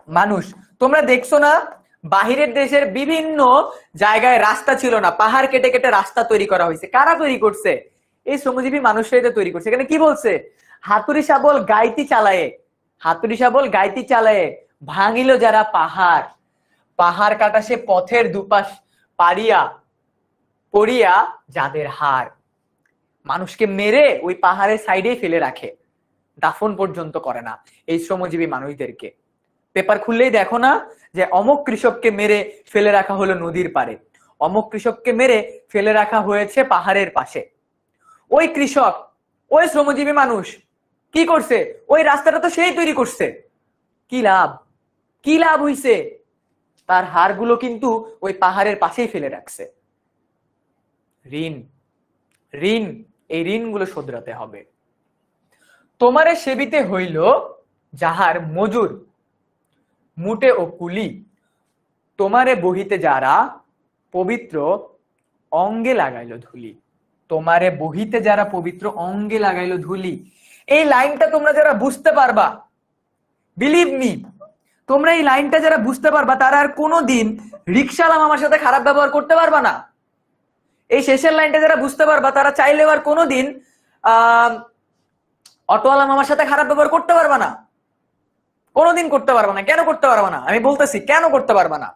মানুষ, তোমরা দেখছো না বাহিরের দেশের বিভিন্ন জায়গায় রাস্তা ছিল না, পাহাড় কেটে কেটে রাস্তা তৈরি করা হয়েছে। কারা তৈরি করছে? এই শ্রমজীবী মানুষরাই তো তৈরি করছে। এখানে কি বলছে? হাতুড়ি শাবল গাইতি চালায়ে, হাতুড়ি শাবল গাইতি চালায়ে, ভাঙিল যারা পাহাড়। পাহাড় কাটা সে পথের দুপাশ পারিয়া, করিয়া যাদের হার, মানুষকে মেরে ওই পাহাড়ের সাইডে ফেলে রাখে, দাফন পর্যন্ত করে না এই শ্রমজীবী মানুষদেরকে। পেপার খুললেই দেখো না যে অমুক কৃষককে মেরে ফেলে রাখা হলো নদীর পাড়ে, অমুক কৃষককে মেরে ফেলে রাখা হয়েছে পাহাড়ের পাশে। ওই কৃষক, ওই শ্রমজীবী মানুষ কি করছে? ওই রাস্তাটা তো সেই তৈরি করছে। কি লাভ? কি লাভ হইছে? তার হাড়গুলো কিন্তু ওই পাহাড়ের পাশেই ফেলে রাখছে। ঋণ, ঋণ, এই ঋণগুলো শোধরাতে হবে। তোমারে সেবিতে হইল যাহার মজুর, মুটে ও কুলি, তোমারে বহিতে যারা পবিত্র অঙ্গে লাগাইল ধুলি। তোমারে বহিতে যারা পবিত্র অঙ্গে লাগাইল ধুলি, এই লাইনটা তোমরা যারা বুঝতে পারবা, বিলিভ মি, তোমরা এই লাইনটা যারা বুঝতে পারবা তারা আর কোনোদিন রিক্সাওয়ালা মামার সাথে খারাপ ব্যবহার করতে পারবা না। এই শেষের লাইনটা যারা বুঝতে পারবা তারা চাইলেও আর কোনোদিন অটোওয়ালা মামার সাথে খারাপ ব্যবহার করতে পারবা না, কোনোদিন করতে পারবা না। কেন করতে পারবা না? আমি বলতেছি কেন করতে পারবা না।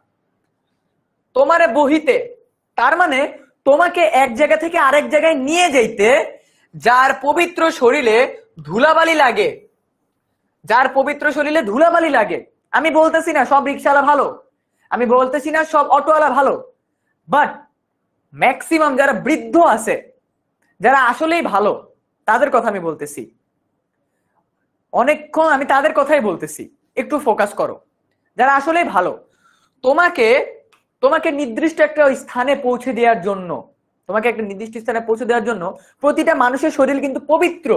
তোমারে বহিতে, তার মানে তোমাকে এক জায়গা থেকে আরেক জায়গায় নিয়ে যাইতে যার পবিত্র শরীরে ধুলাবালি লাগে, যার পবিত্র শরীরে ধুলাবালি লাগে। আমি বলতেছি না সব রিক্সাওয়ালা ভালো, আমি বলতেছি না সব অটোওয়ালা ভালো, বাট ম্যাক্সিমাম যারা বৃদ্ধ আছে, যারা আসলেই ভালো, তাদের কথা আমি বলতেছি। অনেকক্ষণ আমি তাদের কথাই বলতেছি, একটু ফোকাস করো। যারা আসলেই ভালো, তোমাকে তোমাকে নির্দিষ্ট একটা স্থানে পৌঁছে দেওয়ার জন্য, তোমাকে একটা নির্দিষ্ট স্থানে পৌঁছে দেওয়ার জন্য প্রতিটা মানুষের শরীর কিন্তু পবিত্র,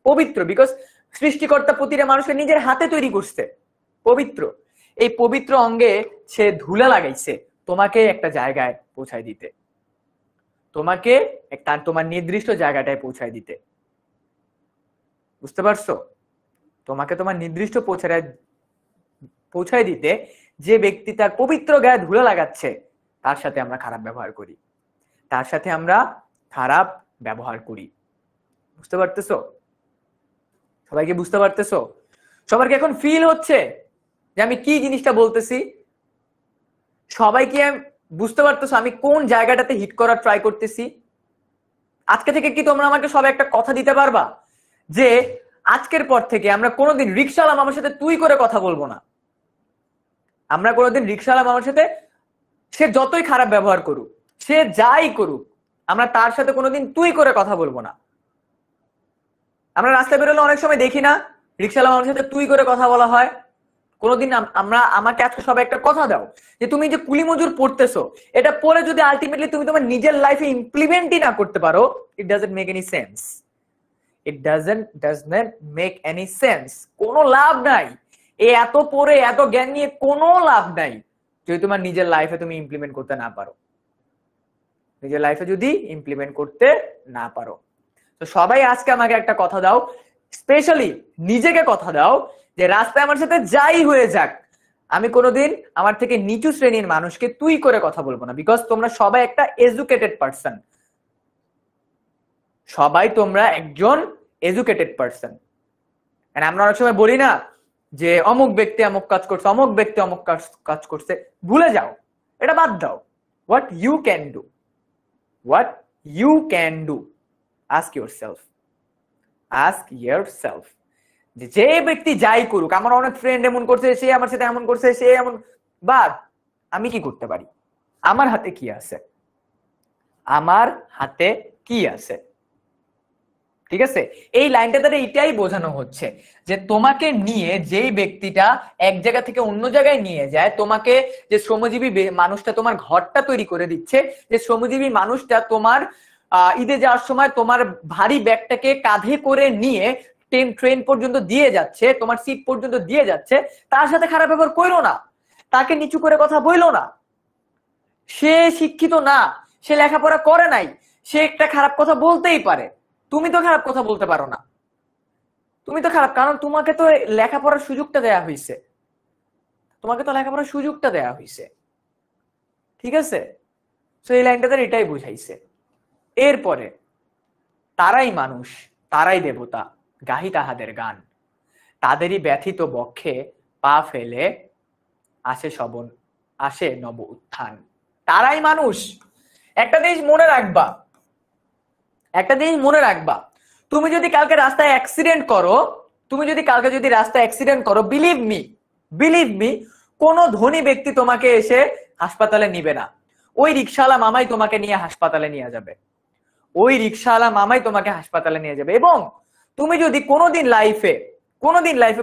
পবিত্র বিকজ সৃষ্টিকর্তা প্রতিটা মানুষের নিজের হাতে তৈরি করছে, পবিত্র। এই পবিত্র অঙ্গে সে ধুলা লাগাইছে তোমাকে একটা জায়গায় পৌঁছায় দিতে, তোমাকে একটা তোমার নির্দিষ্ট জায়গাটায় পৌঁছায় দিতে। বুঝতে পারছো? তোমাকে তোমার নির্দিষ্ট পৌঁছায় দিতে যে ব্যক্তি তার পবিত্র গায়ে ধুলা লাগাচ্ছে তার সাথে আমরা খারাপ ব্যবহার করি, তার সাথে আমরা খারাপ ব্যবহার করি। বুঝতে পারতেছো? সবাইকে বুঝতে পারতেছো? সবার কি এখন ফিল হচ্ছে যে আমি কি জিনিসটা বলতেছি? সবাই কি বুঝতে পারতেছো আমি কোন জায়গাটাতে হিট করার ট্রাই করতেছি? আজকে থেকে কি তোমরা আমাকে সবাই একটা কথা দিতে পারবা যে আজকের পর থেকে আমরা কোনোদিন রিক্সাওয়ালা মামার সাথে তুই করে কথা বলবো না? আমরা কোনোদিন রিক্সাওয়ালা মামার সাথে, সে যতই খারাপ ব্যবহার করুক, সে যাই করুক, আমরা তার সাথে কোনোদিন তুই করে কথা বলবো না। আমরা রাস্তায় বেরোলে অনেক সময় দেখি না রিক্সাওয়ালা মামার সাথে তুই করে কথা বলা হয়? কোনোদিন আমাকে আজকে সবাই একটা কথা দাও যে তুমি যে কুলি মজুর পড়তেছো, এটা পড়ে যদি আলটিমেটলি তুমি তোমার নিজের লাইফে ইমপ্লিমেন্টই না করতে পারো, it doesn't make any sense. It does not make any sense. কোনো লাভ নাই। এত পড়ে এত জ্ঞান নিয়ে কোনো লাভ নাই যদি তোমার নিজের লাইফে তুমি ইমপ্লিমেন্ট করতে না পারো, নিজের লাইফে যদি ইমপ্লিমেন্ট করতে না পারো। তো সবাই আজকে আমাকে একটা কথা দাও, স্পেশালি নিজেকে কথা দাও যে রাস্তায় আমার সাথে যাই হয়ে যাক আমি কোনোদিন আমার থেকে নিচু শ্রেণীর মানুষকে তুই করে কথা বলবো না, বিকজ তোমরা সবাই একটা এডুকেটেড পার্সন, সবাই তোমরা একজন এডুকেটেড পার্সন। আমরা অনেক সময় বলি না যে অমুক ব্যক্তি অমুক কাজ করছে, অমুক ব্যক্তি অমুক কাজ করছে, ভুলে যাও, এটা বাদ দাও। What you can do, what you can do, ask yourself, ask yourself যে ব্যক্তি যাই করুক, আমার অনেক ফ্রেন্ড এমন করছে, সে আমার সাথে এমন করছে, সে এমন, বাদ, আমি কি করতে পারি? আমার হাতে কি আছে? আমার হাতে কি আছে? ঠিক আছে? এই লাইনটা দ্বারা এটাই বোঝানো হচ্ছে যে তোমাকে নিয়ে যেই ব্যক্তিটা এক জায়গা থেকে অন্য জায়গায় নিয়ে যায়, তোমাকে যে শ্রমজীবী মানুষটা তোমার ঘরটা তৈরি করে দিচ্ছে, যে শ্রমজীবী মানুষটা তোমার ঈদে যাওয়ার সময় তোমার ভারী ব্যাগটাকে কাঁধে করে নিয়ে ট্রেন পর্যন্ত দিয়ে যাচ্ছে, তোমার সিট পর্যন্ত দিয়ে যাচ্ছে, তার সাথে খারাপ ব্যবহার করো না, তাকে নিচু করে কথা বইলো না। সে শিক্ষিত না, সে লেখাপড়া করে নাই, সে একটা খারাপ কথা বলতেই পারে। তুমি তো খারাপ কথা বলতে পারো না, তুমি তো খারাপ, কারণ তোমাকে তো লেখাপড়ার সুযোগটা দেয়া হয়েছে, তোমাকে তো লেখাপড়ার সুযোগটা দেয়া হয়েছে। ঠিক আছে? তো এই লাইনটাতে এটাই বুঝাইছে। এরপরে তারাই মানুষ, তারাই দেবতা, গাহি তাহাদের গান, তাদেরই ব্যথিত বক্ষে পা ফেলে আসে নব উত্থান। তারাই মানুষ, একটা জিনিস মনে রাখবা, একটা জিনিস মনে রাখবা, তুমি যদি কালকে রাস্তায় অ্যাক্সিডেন্ট করো, তুমি যদি কালকে যদি রাস্তায় অ্যাক্সিডেন্ট করো, বিলিভ মি কোন ধনী ব্যক্তি তোমাকে এসে হাসপাতালে নিবে না। ওই রিকশাওয়ালা মামাই তোমাকে নিয়ে হাসপাতালে নিয়ে যাবে, ওই রিকশাওয়ালা মামাই তোমাকে হাসপাতালে নিয়ে যাবে। এবং তুমি যদি কোনোদিন লাইফে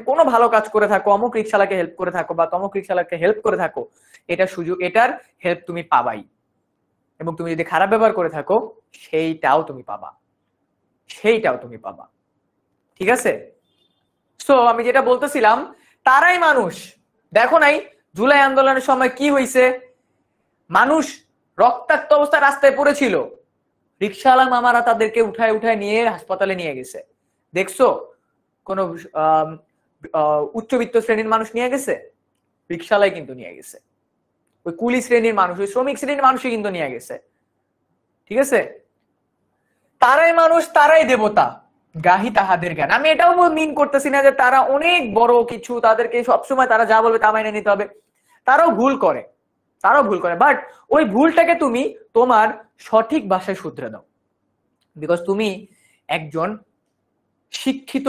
কোনো ভালো কাজ করে থাকো, অমুক রিকশাওয়ালাকে হেল্প করে থাকো বা তমুক রিকশাওয়ালাকে হেল্প করে থাকো, এটা সুযোগ, এটার হেল্প তুমি পাবাই। এবং তুমি যদি খারাপ ব্যবহার করে থাকো, সেইটাও তুমি পাবা, সেইটাও তুমি পাবা। ঠিক আছে? সো আমি যেটা বলতেছিলাম, তারাই মানুষ। দেখো নাই জুলাই আন্দোলনের সময় কি হয়েছে? মানুষ রক্তাক্ত অবস্থায় রাস্তায় পড়েছিল, রিকশাওয়ালা মামারা তাদেরকে উঠায় উঠায় নিয়ে হাসপাতালে নিয়ে গেছে। দেখছো কোন উচ্চবিত্ত শ্রেণীর মানুষ নিয়ে গেছে? রিকশাওয়ালাই কিন্তু নিয়ে গেছে, ওই কুলি শ্রেণীর মানুষ, ওই শ্রমিক শ্রেণীর মানুষই কিন্তু নিয়ে গেছে। ঠিক আছে? তারাই মানুষ, তারাই দেবতা, গাহি তাহাদের জ্ঞান। আমি এটাও মিন করতেছি না যে তারা অনেক বড় কিছু, তাদেরকে সবসময় তারা যা বলবে তা মাইনে নিতে হবে। তারাও ভুল করে, বাট ওই ভুলটাকে তুমি তোমার সঠিক ভাষায় শুধরে দাও। বিকজ তুমি একজন শিক্ষিত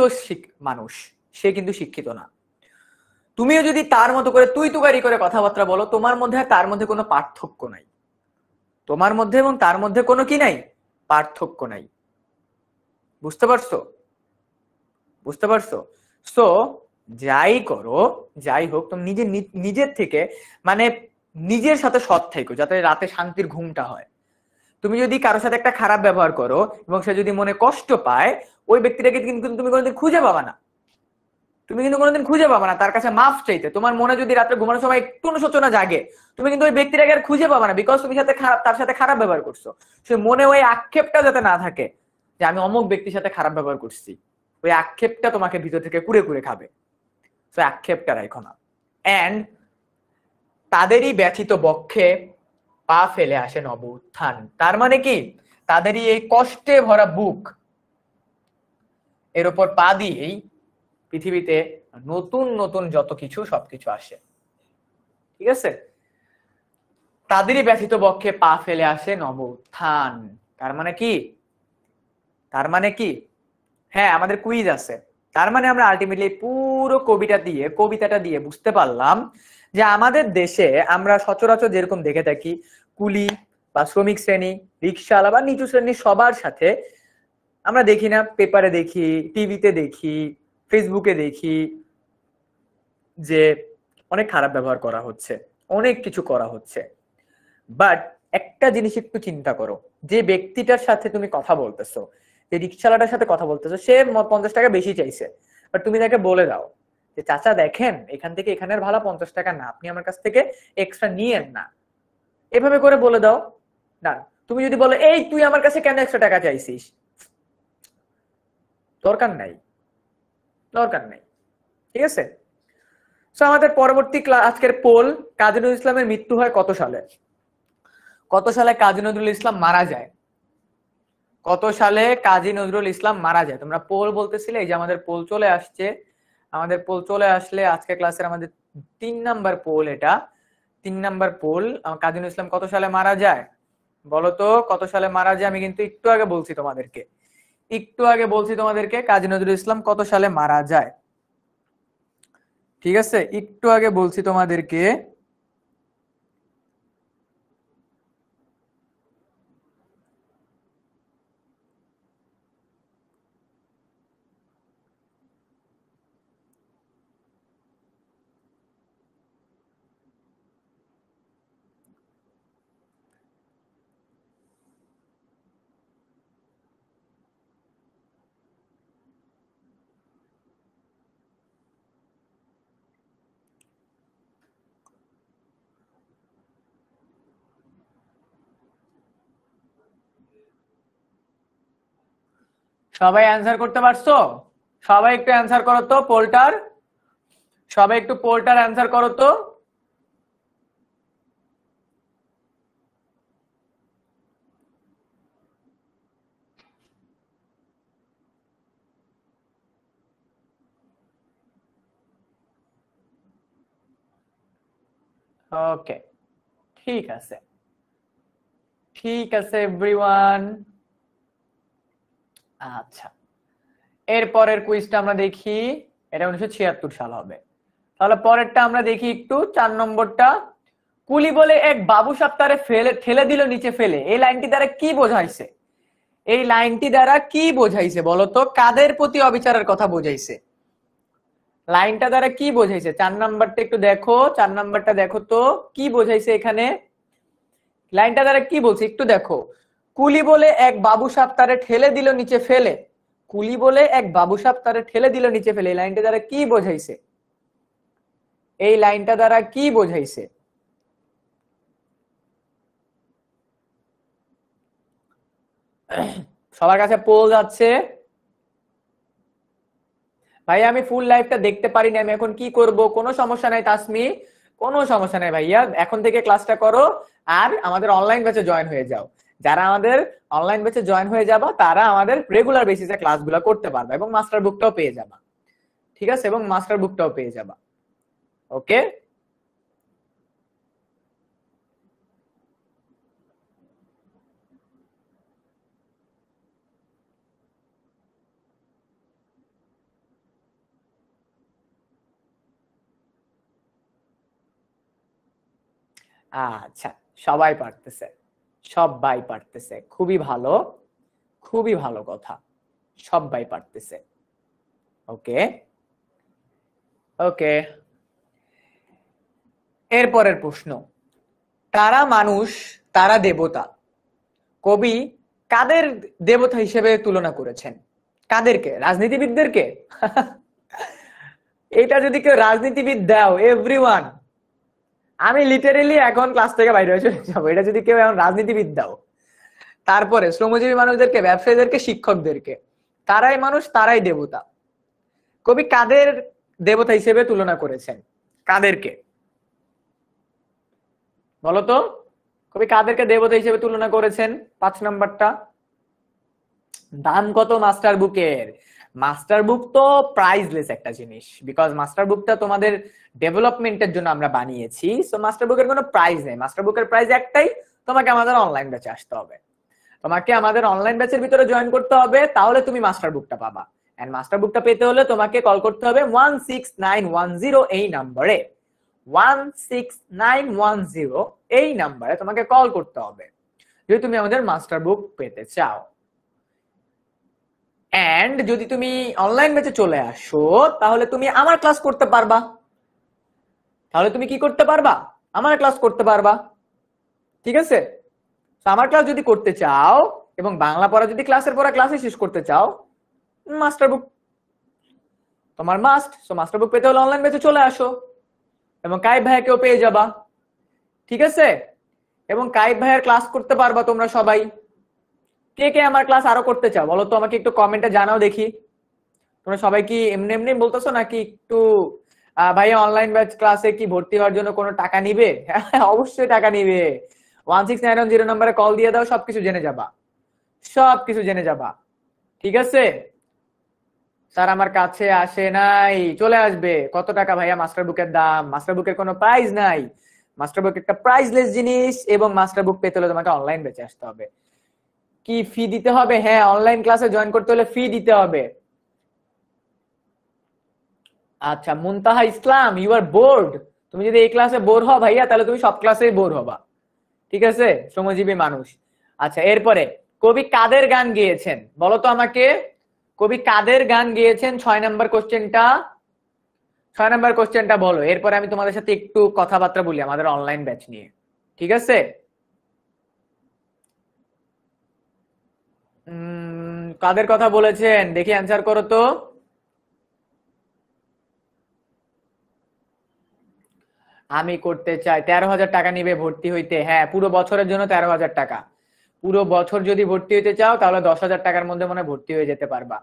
মানুষ, সে কিন্তু শিক্ষিত না। তুমিও যদি তার মতো করে তুই তুকারি করে কথাবার্তা বলো, তোমার মধ্যে আর তার মধ্যে কোনো পার্থক্য নাই, তোমার মধ্যে এবং তার মধ্যে কোনো কি নাই, পার্থক্য নাই। বুঝতে পারছো? বুঝতে পারছো? সো যাই করো, যাই হোক, তুমি নিজের থেকে মানে নিজের সাথে সৎ থেকো, যাতে রাতে শান্তির ঘুমটা হয়। তুমি যদি কারোর সাথে একটা খারাপ ব্যবহার করো এবং সে যদি মনে কষ্ট পায়, ওই ব্যক্তিটাকে কিন্তু তুমি কোনোদিন খুঁজে পাবা না, তার কাছে মাফ চাইতে। তোমার মনে যদি রাত্রে ঘুমানোর সময় একটু অনুশোচনা জাগে, তুমি কিন্তু ওই ব্যক্তিটাকে আর খুঁজে পাবা না, বিকজ তুমি তার সাথে খারাপ ব্যবহার করছো। সে মনে ওই আক্ষেপটা যাতে না থাকে যে আমি অমুক ব্যক্তির সাথে খারাপ ব্যবহার করছি, ওই আক্ষেপটা তোমাকে ভিতর থেকে কুড়ে কুড়ে খাবে। তো আক্ষেপটা রাখো না। এন্ড তাদেরই ব্যথিত বক্ষে পা ফেলে আসে নব উত্থান। তার মানে কি, তাদেরই এই কষ্টে ভরা বুক, এর উপর পা দিয়েই পৃথিবীতে নতুন নতুন যত কিছু সবকিছু আসে। ঠিক আছে? তাদেরই ব্যথিত বক্ষে পা ফেলে আসে নব উত্থান। তার মানে কি, তার মানে কি, হ্যাঁ আমাদের কুইজ আছে। তার মানে আমরা আলটিমেটলি পুরো কবিতাটা দিয়ে বুঝতে পারলাম যে আমাদের দেশে আমরা সচরাচর যেরকম দেখে থাকি, কুলি বা শ্রমিক শ্রেণী, রিক্সাওয়ালা বা নিচু শ্রেণীর সবার সাথে আমরা দেখি না, পেপারে দেখি, টিভিতে দেখি, ফেসবুকে দেখি যে অনেক খারাপ ব্যবহার করা হচ্ছে, অনেক কিছু করা হচ্ছে। বাট একটা জিনিস একটু চিন্তা করো, যে ব্যক্তিটার সাথে তুমি কথা বলতেছো, যে রিক্সাওয়ালাটার সাথে কথা বলতেছো, সে 50 টাকা বেশি চাইছে, বাট তুমি তাকে বলে দাও যে চাচা দেখেন, এখান থেকে এখানের ভাড়া 50 টাকা না, আপনি আমার কাছ থেকে এক্সট্রা নিয়েন না, এভাবে করে বলে দাও না। তুমি যদি বলো এই তুই আমার কাছে কেন এক্সট্রা টাকা চাইছিস, দরকার নাই, দরকার নাই। ঠিক আছে? সো আমাদের পরবর্তী আজকের পোল, কাজী নজরুল ইসলামের মৃত্যু হয় কত সালে? কত সালে কাজী নজরুল ইসলাম মারা যায়? কত সালে কাজী নজরুল ইসলাম মারা যায়? তোমরা পোল বলতেছিলে, এই যে আমাদের পোল চলে আসছে। আমাদের পোল চলে আসলে আজকে ক্লাসের আমাদের 3 নাম্বার পোল, এটা 3 নাম্বার পোল। কাজী নজরুল ইসলাম কত সালে মারা যায় বলো তো, কত সালে মারা যায়? আমি কিন্তু একটু আগে বলছি তোমাদেরকে কাজী নজরুল ইসলাম কত সালে মারা যায়। ঠিক আছে, একটু আগে বলছি তোমাদেরকে। সবাই অ্যান্সার করতে পারছো? সবাই একটু অ্যান্সার করো তো পোলটার, সবাই একটু পোলটার অ্যান্সার করো তো। ওকে, ঠিক আছে। ঠিক আছে এভরিওয়ান। আচ্ছা, এরপরের কুইজটা আমরা দেখি। এটা 1976 সাল হবে। তাহলে পরেরটা আমরা দেখি একটু, 4 নম্বরটা। কুলি বলে এক বাবু সাপ তারে ঠেলে দিল নিচে ফেলে, এই লাইনটি দ্বারা কি বোঝাইছে? এই লাইনটি দ্বারা কি বোঝাইছে বলতো? কাদের প্রতি অবিচারের কথা বোঝাইছে? লাইনটা দ্বারা কি বোঝাইছে? 4 নাম্বারটা একটু দেখো, 4 নাম্বারটা দেখো তো কি বোঝাইছে এখানে। লাইনটা দ্বারা কি বলছে একটু দেখো। কুলি বলে এক বাবু সাপ তারে ঠেলে দিল নিচে ফেলে, কুলি বলে এক বাবু সাপ তারে ঠেলে দিল নিচে ফেলে, এই লাইনটা দ্বারা কি বোঝাইছে? এই লাইনটা দ্বারা কি বোঝাইছে? সবার কাছে পোল যাচ্ছে। ভাই আমি ফুল লাইভটা দেখতে পারিনি, আমি এখন কি করব? কোনো সমস্যা নাই তাসমি, কোনো সমস্যা নাই ভাইয়া, এখন থেকে ক্লাসটা করো আর আমাদের অনলাইন ব্যাচে জয়েন হয়ে যাও। যারা আমাদের অনলাইন ব্যাচে জয়েন হয়ে যাবা তারা আমাদের রেগুলার বেসিসে ক্লাসগুলো করতে পারবে এবং মাস্টার বুকটাও পেয়ে যাবা। ঠিক আছে, এবং মাস্টার বুকটাও পেয়ে যাবা। ওকে, আচ্ছা, সবাই পারতেছে, সবাই পারতেছে, খুবই ভালো, খুবই ভালো কথা, সবাই পারতেছে। ওকে ওকে, এরপরের প্রশ্ন। তারা মানুষ, তারা দেবতা, কবি কাদের দেবতা হিসেবে তুলনা করেছেন? কাদেরকে? রাজনীতিবিদদেরকে? এটা যদি কেউ রাজনীতিবিদ দাও এভরিওয়ান, আমি লিটারেলি এখন ক্লাস থেকে বাইরে হয়ে চলে যাবো। এটা যদি কেউ এখন রাজনীতিবিদ দাও। তারপরে শ্রমজীবী মানুষদেরকে, ব্যবসায়ীদেরকে, শিক্ষকদেরকে, তারাই মানুষ, তারাই দেবতা। কবি কাদের দেবতা হিসেবে তুলনা করেছেন? কাদেরকে বলতো? কবি কাদেরকে দেবতা হিসেবে তুলনা করেছেন? 5 নাম্বারটা। দাম কত মাস্টার বুকের? মাস্টার বুক তো প্রাইসলেস একটা জিনিস, বিকজ মাস্টার বুকটা তোমাদের ডেভেলপমেন্টের জন্য আমরা বানিয়েছি। সো মাস্টার বুকের কোনো প্রাইস নেই, মাস্টার বুকের প্রাইস একটাই, তোমাকে আমাদের অনলাইন ব্যাচে আসতে হবে, তোমাকে আমাদের অনলাইন ব্যাচের ভিতরে জয়েন করতে হবে, তাহলে তুমি মাস্টার বুকটা পাবা। এন্ড মাস্টার বুকটা পেতে হলে তোমাকে কল করতে হবে 16910 এই নম্বরে, 16910 এই নম্বরে তোমাকে কল করতে হবে যদি তুমি আমাদের মাস্টার বুক পেতে চাও। এন্ড যদি তুমি অনলাইন ব্যাচে চলে আসো তাহলে তুমি আমার ক্লাস করতে পারবা। তাহলে তুমি কি করতে পারবা? আমার ক্লাস করতে পারবা। ঠিক আছে, আমার ক্লাস যদি করতে চাও এবং বাংলা পড়া যদি ক্লাসের পড়া ক্লাসে শেষ করতে চাও, মাস্টার বুক তোমার মাস্ট। সো মাস্টার বুক পেতে হলে অনলাইন ব্যাচে চলে আসো এবং কাইব ভাইয়াকেও পেয়ে যাবা। ঠিক আছে, এবং কাইব ভাইয়ের ক্লাস করতে পারবা তোমরা সবাই। কে কে আমার ক্লাস আরো করতে চাও বলো তো আমাকে, একটু কমেন্টে জানাও দেখি। তোমরা সবাই কি এমনি এমনি বলতেছো নাকি একটু ভাইয়া অনলাইন ব্যাচ ক্লাসে কি ভর্তি হওয়ার জন্য কোনো টাকা নিবে? হ্যাঁ অবশ্যই টাকা নিবে। 16910 নম্বরে কল দিয়ে দাও, সবকিছু জেনে যাবা, সবকিছু জেনে যাবা। ঠিক আছে, স্যার আমার কাছে আসে নাই, চলে আসবে। কত টাকা ভাইয়া মাস্টার বুকের দাম? মাস্টার বুকের কোনো প্রাইস নাই, মাস্টার বুক একটা প্রাইসলেস জিনিস, এবং মাস্টার বুক পেতে হলে তোমাকে অনলাইন ব্যাচে আসতে হবে। কি ফি দিতে হবে? হ্যাঁ, অনলাইন ক্লাসে জয়েন করতে হলে ফি দিতে হবে। আচ্ছা মুনতাহা ইসলাম, ইউ আর বোর্ড। তুমি যদি এই ক্লাসে বোর হও ভাইয়া তাহলে তুমি সব ক্লাসেই বোর হবা। ঠিক আছে, শ্রমজীবী মানুষ। আচ্ছা এরপরে, কবি কাদের গান গেয়েছেন বলো তো আমাকে? কবি কাদের গান গেয়েছেন? 6 নাম্বার কোশ্চেনটা, 6 নাম্বার কোশ্চেনটা বলো। এরপরে আমি তোমাদের সাথে একটু কথাবার্তা বলি আমাদের অনলাইন ব্যাচ নিয়ে। ঠিক আছে, কাদের কথা বলেছেন দেখি, অ্যান্সার করো তো। আমি করতে চাই, 13,000 টাকা নিবে ভর্তি হইতে। হ্যাঁ, পুরো বছরের জন্য 13,000 টাকা। পুরো বছর যদি ভর্তি হইতে চাও তাহলে 10,000 টাকার মধ্যে মনে ভর্তি হয়ে যেতে পারবা।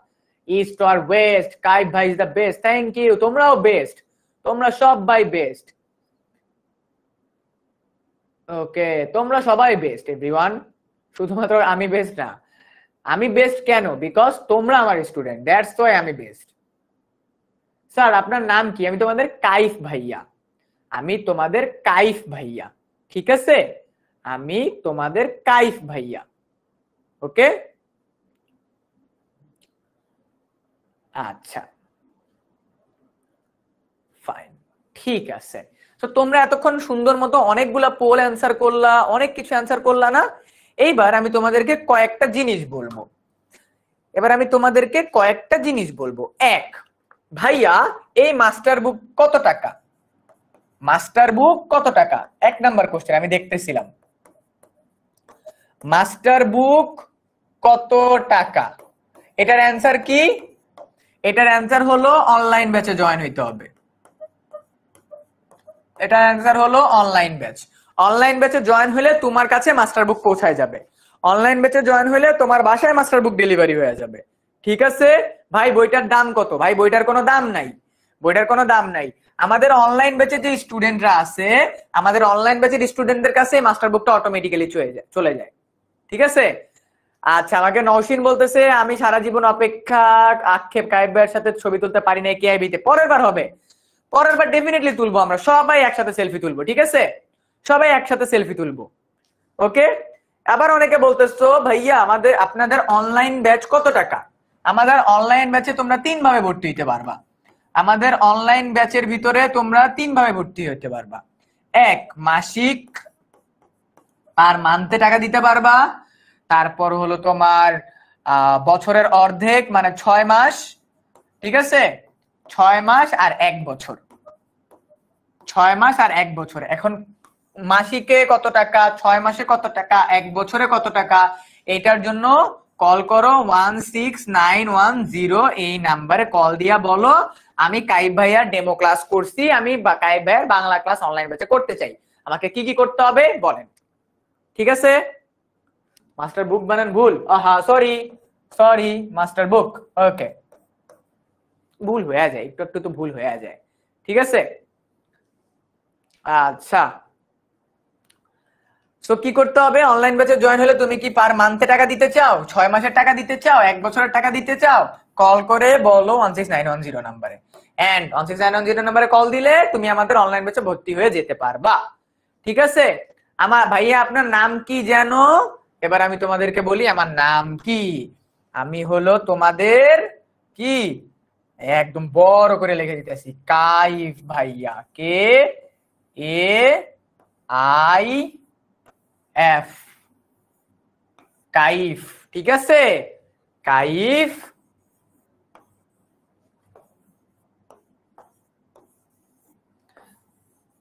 ইস্ট আর ওয়েস্ট, কাইব ভাই is the best. Thank you, তোমরাও বেস্ট, তোমরা সবাই বেস্ট। ওকে, তোমরা সবাই বেস্ট এভরিওয়ান, শুধুমাত্র আমি বেস্ট না। আমি বেস্ট কেন? বিকজ তোমরা আমার স্টুডেন্ট, দ্যাটস ওয়াই আমি বেস্ট। স্যার আপনার নাম কি? আমি তোমাদের কাইফ ভাইয়া, আমি তোমাদের কাইফ ভাইয়া। ঠিক আছে, আমি তোমাদের কাইফ ভাইয়া। ওকে, আচ্ছা ফাইন, ঠিক আছে। তো তোমরা এতক্ষণ সুন্দর মতো অনেকগুলা পোল অ্যান্সার করলা, অনেক কিছু অ্যান্সার করলা না? এইবার আমি তোমাদেরকে কয়েকটা জিনিস বলবো। এক, ভাইয়া এই মাস্টার বুক কত টাকা? মাস্টার বুক কত টাকা? 1 নাম্বার কোশ্চেন আমি দেখতেছিলাম। মাস্টার বুক কত টাকা? এটার অ্যান্সার কি? এটার অ্যান্সার হলো অনলাইন ব্যাচে জয়েন হইতে হবে। এটার অ্যান্সার হলো অনলাইন ব্যাচ। অনলাইন ব্যাচে জয়েন হলে তোমার কাছে মাস্টার বুক পৌঁছায় যাবে। অনলাইন ব্যাচে জয়েন হলে তোমার বাসায় মাস্টার বুক ডেলিভারি হয়ে যাবে। ঠিক আছে ভাই, বইটার দাম কত? ভাই বইটার কোনো দাম নাই, বইটার কোনো দাম নাই। আমাদের অনলাইন ব্যাচে যে স্টুডেন্টরা আছে, আমাদের অনলাইন ব্যাচের স্টুডেন্টদের কাছে মাস্টার বুকটা অটোমেটিক্যালি চলে যায়। ঠিক আছে। আচ্ছা, আমাকে নওশিন বলতেছে আমি সারা জীবন অপেক্ষা আক্ষেপ কায়েব ভাইয়ের সাথে ছবি তুলতে পারি না কেআইবিতে। পরের বার হবে, পরের বার ডেফিনেটলি তুলবো, আমরা সবাই একসাথে সেলফি তুলবো। ঠিক আছে, সবাই একসাথে সেলফি তুলবো। ওকে। আবার অনেকে বলতেছো ভাইয়া আমাদের আপনাদের অনলাইন ব্যাচ কত টাকা? আমাদের অনলাইন ব্যাচে তোমরা 3 ভাবে ভর্তি হইতে পারবা। আমাদের অনলাইন ব্যাচের ভিতরে তোমরা 3 ভাবে ভর্তি হইতে পারবা। এক, মাসিক পার মান্থে টাকা দিতে পারবা। তারপর হলো তোমার বছরের অর্ধেক মানে 6 মাস। ঠিক আছে, 6 মাস আর 1 বছর। 6 মাস আর 1 বছর। এখন মাসিকে কত টাকা, 6 মাসে কত টাকা, 1 বছরে কত টাকা, এটার জন্য কল করো 16910। এই নাম্বারে কল দিয়া বলো আমি কাইব ভাইয়ার ডেমো ক্লাস করছি, আমি কাইব ভাইয়ার বাংলা ক্লাস অনলাইন ব্যাচে করতে চাই, আমাকে কি কি করতে হবে বলেন। ঠিক আছে। মাস্টার বুক বানান ভুল, সরি সরি, মাস্টার বুক। ওকে, ভুল হয়ে যায়, একটু একটু তো ভুল হয়ে যায়। ঠিক আছে। আচ্ছা, সো কি করতে হবে? অনলাইন ব্যাচে জয়েন হলে তুমি কি পার মান্থে টাকা দিতে চাও, 6 মাসের টাকা দিতে চাও, 1 বছরের টাকা দিতে চাও, কল করে বলো 16910 নাম্বারে। এন্ড 16910 নাম্বারে কল দিলে তুমি আমাদের অনলাইন ব্যাচে ভর্তি হয়ে যেতে পারবা। ঠিক আছে। আমার ভাইয়া আপনার নাম কি যেন? এবার আমি তোমাদেরকে বলি আমার নাম কি। আমি হলো তোমাদের কি, একদম বড় করে লিখে দিতেছি, কাইফ ভাইয়া। কে এ আই এফ, কাইফ। ঠিক আছে, কাইফ।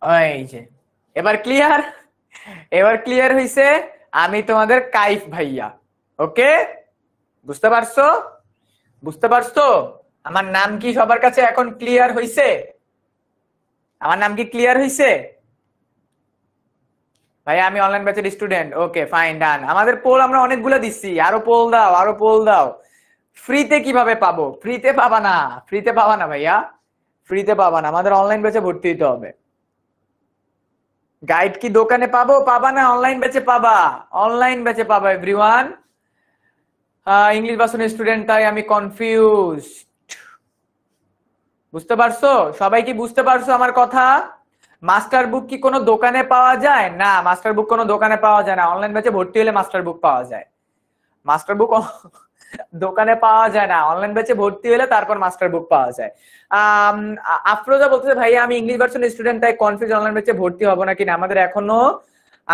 এই যে এবার ক্লিয়ার, এবার ক্লিয়ার হইছে, আমি তোমাদের কাইফ ভাইয়া। ওকে, বুঝতে পারছো? বুঝতে পারছো আমার নাম কি? সবার কাছে এখন ক্লিয়ার হইছে? আমার নাম কি ক্লিয়ার হইছে? ভাই আমি অনলাইন ব্যাচের স্টুডেন্ট। ওকে ফাইন, ডান। আমাদের পোল আমরা অনেকগুলো দিচ্ছি, আরো পোল দাও, আরো পোল দাও। ফ্রিতে কিভাবে পাবো? ফ্রিতে পাবা না, ফ্রিতে পাবা না ভাইয়া, ফ্রিতে পাবা না, আমাদের অনলাইন ব্যাচে ভর্তি হতে হবে। গাইড কি দোকানে পাবো? পাবা না, অনলাইন ব্যাচে পাবা, অনলাইন ব্যাচে পাবা এভরিওয়ান। ইংলিশ ভার্সনের স্টুডেন্ট তাই আমি কনফিউজ। বুঝতে পারছো? সবাই কি বুঝতে পারছো আমার কথা? মাস্টার বুক কি কোনো দোকানে পাওয়া যায়? না, মাস্টার বুক কোনো দোকানে পাওয়া যায় না, অনলাইন ব্যাচে ভর্তি হলে মাস্টার বুক পাওয়া যায়। মাস্টার বুক দোকানে পাওয়া যায় না, অনলাইন ব্যাচে ভর্তি হলে তারপর মাস্টার বুক পাওয়া যায়। আফরোজা বলতেছে ভাইয়া আমি ইংলিশ ভার্সন স্টুডেন্ট তাই কনফিউজ, অনলাইন ব্যাচে ভর্তি হবো না কিনা।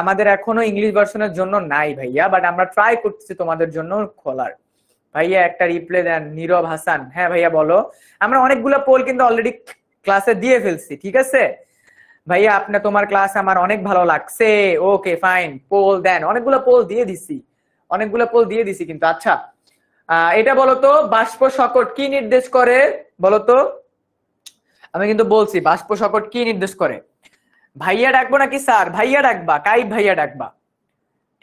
আমাদের এখনো ইংলিশ ভার্সনের জন্য নাই ভাইয়া, বাট আমরা ট্রাই করতেছি তোমাদের জন্য খোলার। ভাইয়া একটা রিপ্লে দেন। নীরব হাসান, হ্যাঁ ভাইয়া বলো। আমরা অনেকগুলো পোল কিন্তু অলরেডি ক্লাসে দিয়ে ফেলছি। ঠিক আছে ভাইয়া, আপনি তোমার ক্লাস আমার অনেক ভালো লাগছে। ওকে ফাইন, পোল দেন। অনেকগুলো পোল দিয়ে দিছি, অনেকগুলো পোল দিয়ে দিছি কিন্তু। আচ্ছা এটা বলতো বাষ্প শকট কি নির্দেশ করে বলতো? আমি কিন্তু বলছি বাষ্প শকট কি নির্দেশ করে। ভাইয়া ডাকবো নাকি স্যার? ভাইয়া ডাকবা, কাইব ভাইয়া ডাকবা।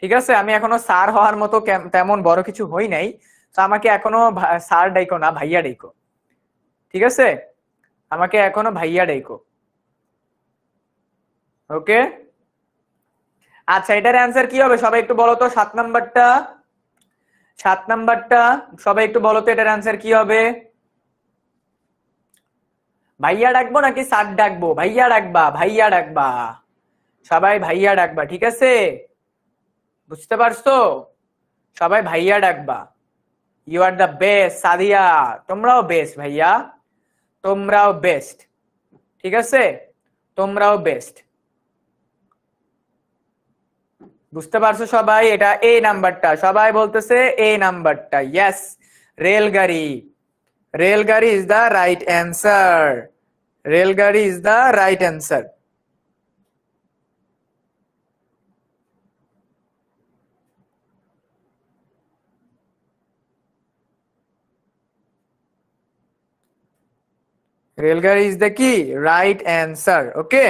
ঠিক আছে, আমি এখনো স্যার হওয়ার মতো তেমন বড় কিছু হই নাই, তো আমাকে এখনো স্যার ডাইকো না, ভাইয়া ডাইকো। ঠিক আছে, আমাকে এখনো ভাইয়া ডাইকো। ওকে। আচ্ছা এটার অ্যান্সার কি হবে সবাই একটু বলো তো? 7 নাম্বারটা, 7 নাম্বারটা সবাই একটু বলো তো, এটার অ্যান্সার কি হবে? ভাইয়া ডাকবো নাকি স্যার ডাকবো? ভাইয়া ডাকবা, ভাইয়া ডাকবা, সবাই ভাইয়া ডাকবা। ঠিক আছে, বুঝতে পারছো? সবাই ভাইয়া ডাকবা। You are the best. Sadia, তোমরাও বেস্ট ভাইয়া, তোমরাও বেস্ট। ঠিক আছে, তোমরাও বেস্ট। বুঝতে পারছো সবাই? এটা এই নাম্বারটা, সবাই বলতেছে এই নাম্বারটা। ইয়েস, রেলগাড়ি। রেলগাড়ি ইজ দ্য রাইট অ্যান্সার। রেলগাড়ি ইজ দ্য রাইট অ্যান্সার। রেলগাড়ি ইজ দ্য কি রাইট অ্যান্সার। ওকে,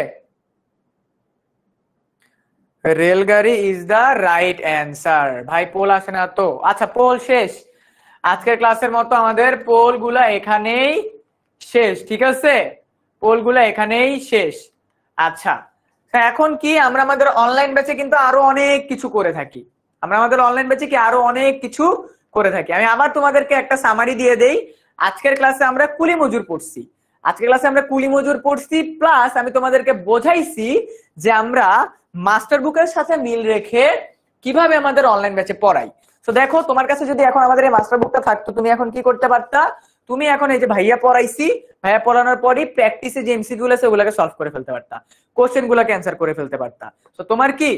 রেলগাড়ি ইজ দ্য রাইট অ্যান্সার। ভাই পোল আসে না তো? আচ্ছা, পোল শেষ। আজকের ক্লাসের মতো আমাদের পোল গুলা এখানেই শেষ। ঠিক আছে, পোল গুলা এখানেই শেষ। আচ্ছা, এখন কি আমরা আমাদের অনলাইন ব্যাচে কিন্তু আরো অনেক কিছু করে থাকি। আমরা আমাদের অনলাইন ব্যাচে কি আরো অনেক কিছু করে থাকি। আমি আবার তোমাদেরকে একটা সামারি দিয়ে দেই। আজকের ক্লাসে আমরা কুলি মজুর পড়ছি। আজকের ক্লাসে আমরা কুলি মজুর পড়ছি, প্লাস আমি তোমাদেরকে বোঝাইছি যে আমরা মাস্টার বুকের সাথে মিল রেখে কিভাবে আমাদের অনলাইন ব্যাচে পড়াই। তো দেখো, তোমার কাছে যদি এখন আমাদের এই মাস্টার বুকটা থাকতো, তুমি এখন কি করতে পারতা? তুমি এখন এই যে ভাইয়া পড়াইছি, ভাইয়া পড়ানোর পরই প্র্যাকটিসে যে এমসিকিউ গুলো আছে ওগুলোকে সলভ করে ফেলতে পারতা, কোশ্চেন গুলোকে অ্যান্সার করে ফেলতে পারতা। তো তোমার কি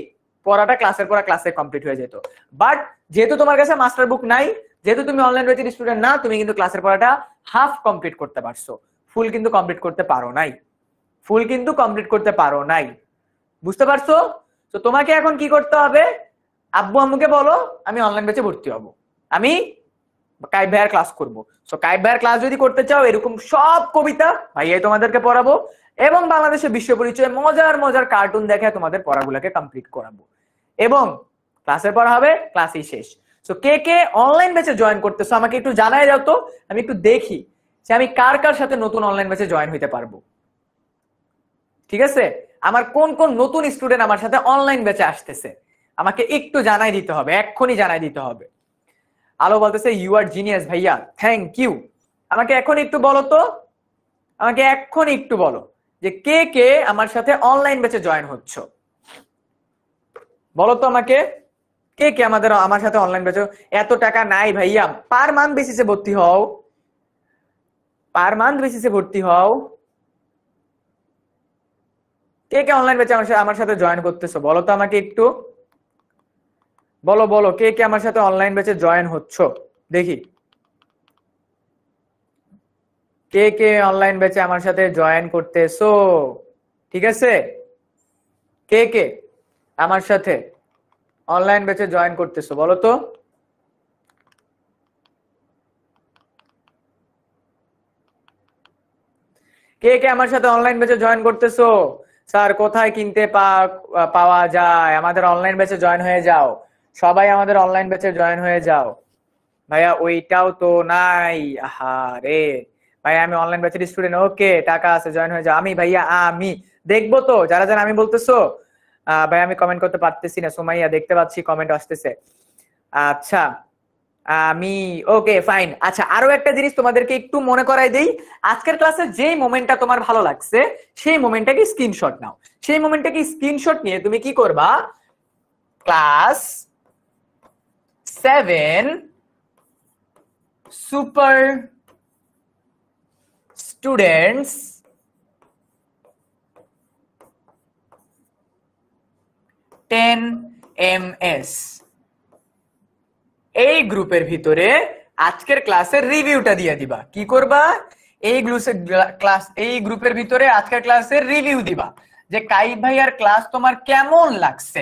পড়াটা ক্লাসের পড়া ক্লাসে কমপ্লিট হয়ে যেত। বাট যেহেতু তোমার কাছে মাস্টার বুক নাই, যেহেতু তুমি অনলাইন ব্যাচের স্টুডেন্ট না, তুমি কিন্তু ক্লাসের পড়াটা হাফ কমপ্লিট করতে পারছো, ফুল কিন্তু কমপ্লিট করতে পারো নাই। ফুল কিন্তু কমপ্লিট করতে পারো নাই। বুঝতে পারছো? তো তোমাকে এখন কি করতে হবে? আব্বু আম্মুকে বলো আমি অনলাইন ব্যাচে ভর্তি হব, আমি কাইব ভাইয়ার ক্লাস করব। সো কাইব ভাইয়ার ক্লাস যদি করতে চাও, এরকম সব কবিতা ভাইয়াই তোমাদেরকে পড়াবো, এবং বাংলাদেশের বিশ্ব পরিচয়ে মজার মজার কার্টুন দেখে তোমাদের পড়াগুলোকে কমপ্লিট করাবো, এবং ক্লাসের পড়া হবে ক্লাসই শেষ। সো কে কে অনলাইন ব্যাচে জয়েন করতেছো আমাকে একটু জানাই দাও তো, আমি একটু দেখি যে আমি কার কার সাথে নতুন অনলাইন ব্যাচে জয়েন হইতে পারবো। ঠিক আছে, আমার কোন কোন নতুন স্টুডেন্ট আমার সাথে অনলাইন ব্যাচে আসতেছে আমাকে একটু জানাই দিতে হবে, এক্ষুনি জানাই দিতে হবে। আলো বলতেছে ইউ আর জিনিয়াস ভাইয়া, থ্যাংক ইউ। আমাকে এখন একটু বলো তো, আমাকে এখন একটু বলো যে কে কে আমার সাথে অনলাইন ব্যাচে জয়েন হচ্ছ। বলো তো আমাকে, কে কে আমার সাথে অনলাইন ব্যাচে। এত টাকা নাই ভাইয়া, পার মান্থ বেসিসে ভর্তি হও, পার মান্থ বেসিসে ভর্তি হও। কে কে অনলাইন ব্যাচে আমার সাথে জয়েন করতেছো বলো তো আমাকে একটু, বলো বলো কে কে আমার সাথে অনলাইন ব্যাচে জয়েন হচ্ছ দেখি। কে কে অনলাইন ব্যাচে আমার সাথে জয়েন করতেছো? ঠিক আছে, কে কে আমার সাথে অনলাইন ব্যাচে জয়েন করতেছো বলো তো। কে কে আমার সাথে অনলাইন ব্যাচে জয়েন করতেছো? স্যার কোথায় কিনতে পাওয়া যায়? আমাদের অনলাইন ব্যাচে জয়েন হয়ে যাও, সবাই আমাদের অনলাইন ব্যাচে জয়েন হয়ে যাও। ভাইয়া ওইটাও তো নাই, আহারে ভাইয়া আমি অনলাইন ব্যাচের স্টুডেন্ট। ওকে, টাকা আছে, জয়েন হয়ে যাও। আমি ভাইয়া আমি দেখবো তো, যারা যারা আমি বলতেছো। ভাইয়া আমি কমেন্ট করতে পারতেছি না, সুমাইয়া দেখতে পাচ্ছি কমেন্ট আসতেছে। আচ্ছা আমি ওকে ফাইন। আচ্ছা, আরো একটা জিনিস তোমাদেরকে একটু মনে করাই দেই। আজকের ক্লাসে যেই মোমেন্টটা তোমার ভালো লাগছে সেই মোমেন্টটাকে স্ক্রিনশট নাও। সেই মোমেন্টটাকে স্ক্রিনশট নিয়ে তুমি কি করবা? ক্লাস 7 সুপার স্টুডেন্টস MS এই গ্রুপের ভিতরে আজকের ক্লাসের রিভিউটা দিয়ে দিবা। কি করবা? এই গ্রুপের ভিতরে আজকের ক্লাসের রিভিউ দিবা, যে কাইব ভাইয়ার ক্লাস তোমার কেমন লাগছে,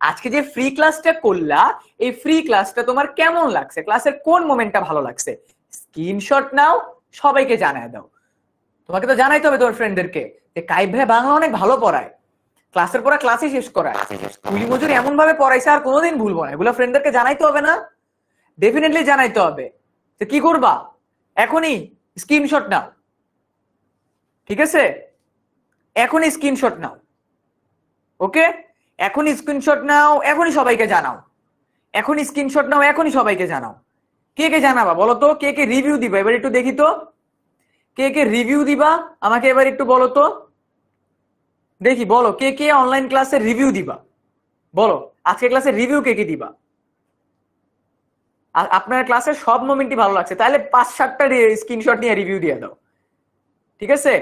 আজকে যে ফ্রি ক্লাসটা করলা এই ফ্রি ক্লাসটা তোমার কেমন লাগছে, ক্লাসের কোন মোমেন্টটা ভালো লাগছে। স্ক্রিনশট নাও, সবাইকে জানায় দাও। তোমাকে তো জানাইতে হবে তোমার ফ্রেন্ডদেরকে যে কাইব ভাই বাংলা অনেক ভালো পড়ায়, ক্লাসের পড়া ক্লাসে শেষ করায়, কুলি মজুরি এমন ভাবে পড়াইছে আর কোনোদিন ভুলবো না। এগুলো ফ্রেন্ডদেরকে জানাইতে হবে না? ডেফিনেটলি জানাইতে হবে। তো কি করবা? এখনই স্ক্রিনশট নাও। ঠিক আছে, এখনই স্ক্রিনশট নাও। ওকে, এখনই স্ক্রিনশট নাও, এখনই সবাইকে জানাও। এখনই স্ক্রিনশট নাও, এখনই সবাইকে জানাও। কে কে জানাবা বলো তো? কে কে রিভিউ দিবা এবার একটু দেখি তো। কে কে রিভিউ দিবা আমাকে এবার একটু বলো তো দেখি। বলো কে কে অনলাইন ক্লাসের রিভিউ দিবা, বলো। আজকে ক্লাসে রিভিউ কে কি দিবা? আর আপনার ক্লাসের সব মোমেন্টই ভালো লাগছে, তাহলে 5-7টা স্ক্রিনশট নিয়ে রিভিউ দিয়ে দাও, ঠিক আছে?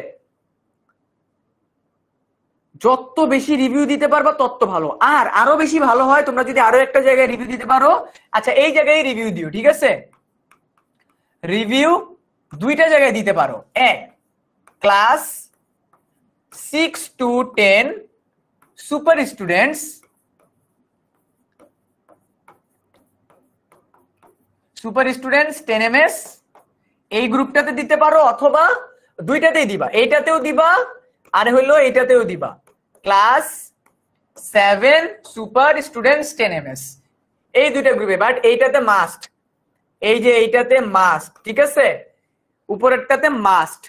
যত বেশি রিভিউ দিতে পারবা তত ভালো। আর আরো বেশি ভালো হয় তোমরা যদি আরো একটা জায়গায় রিভিউ দিতে পারো। আচ্ছা, এই জায়গায় রিভিউ দিও, ঠিক আছে? রিভিউ দুইটা জায়গায় দিতে পারো। এক, class 6 to 10 super students, super students 10 MS, এই গ্রুপটাতে দিতে পারো, অথবা দুইটাতেই দিবা, এইটাতেও দিবা আর হইলো এইটাতেও দিবা, ক্লাস 7 সুপার স্টুডেন্টস 10 MS, এই দুইটা গ্রুপে। বাট এইটাতে মাস্ট, এই যে এইটাতে মাস্ট, ঠিক আছে? উপরেরটাতে মাস্ট।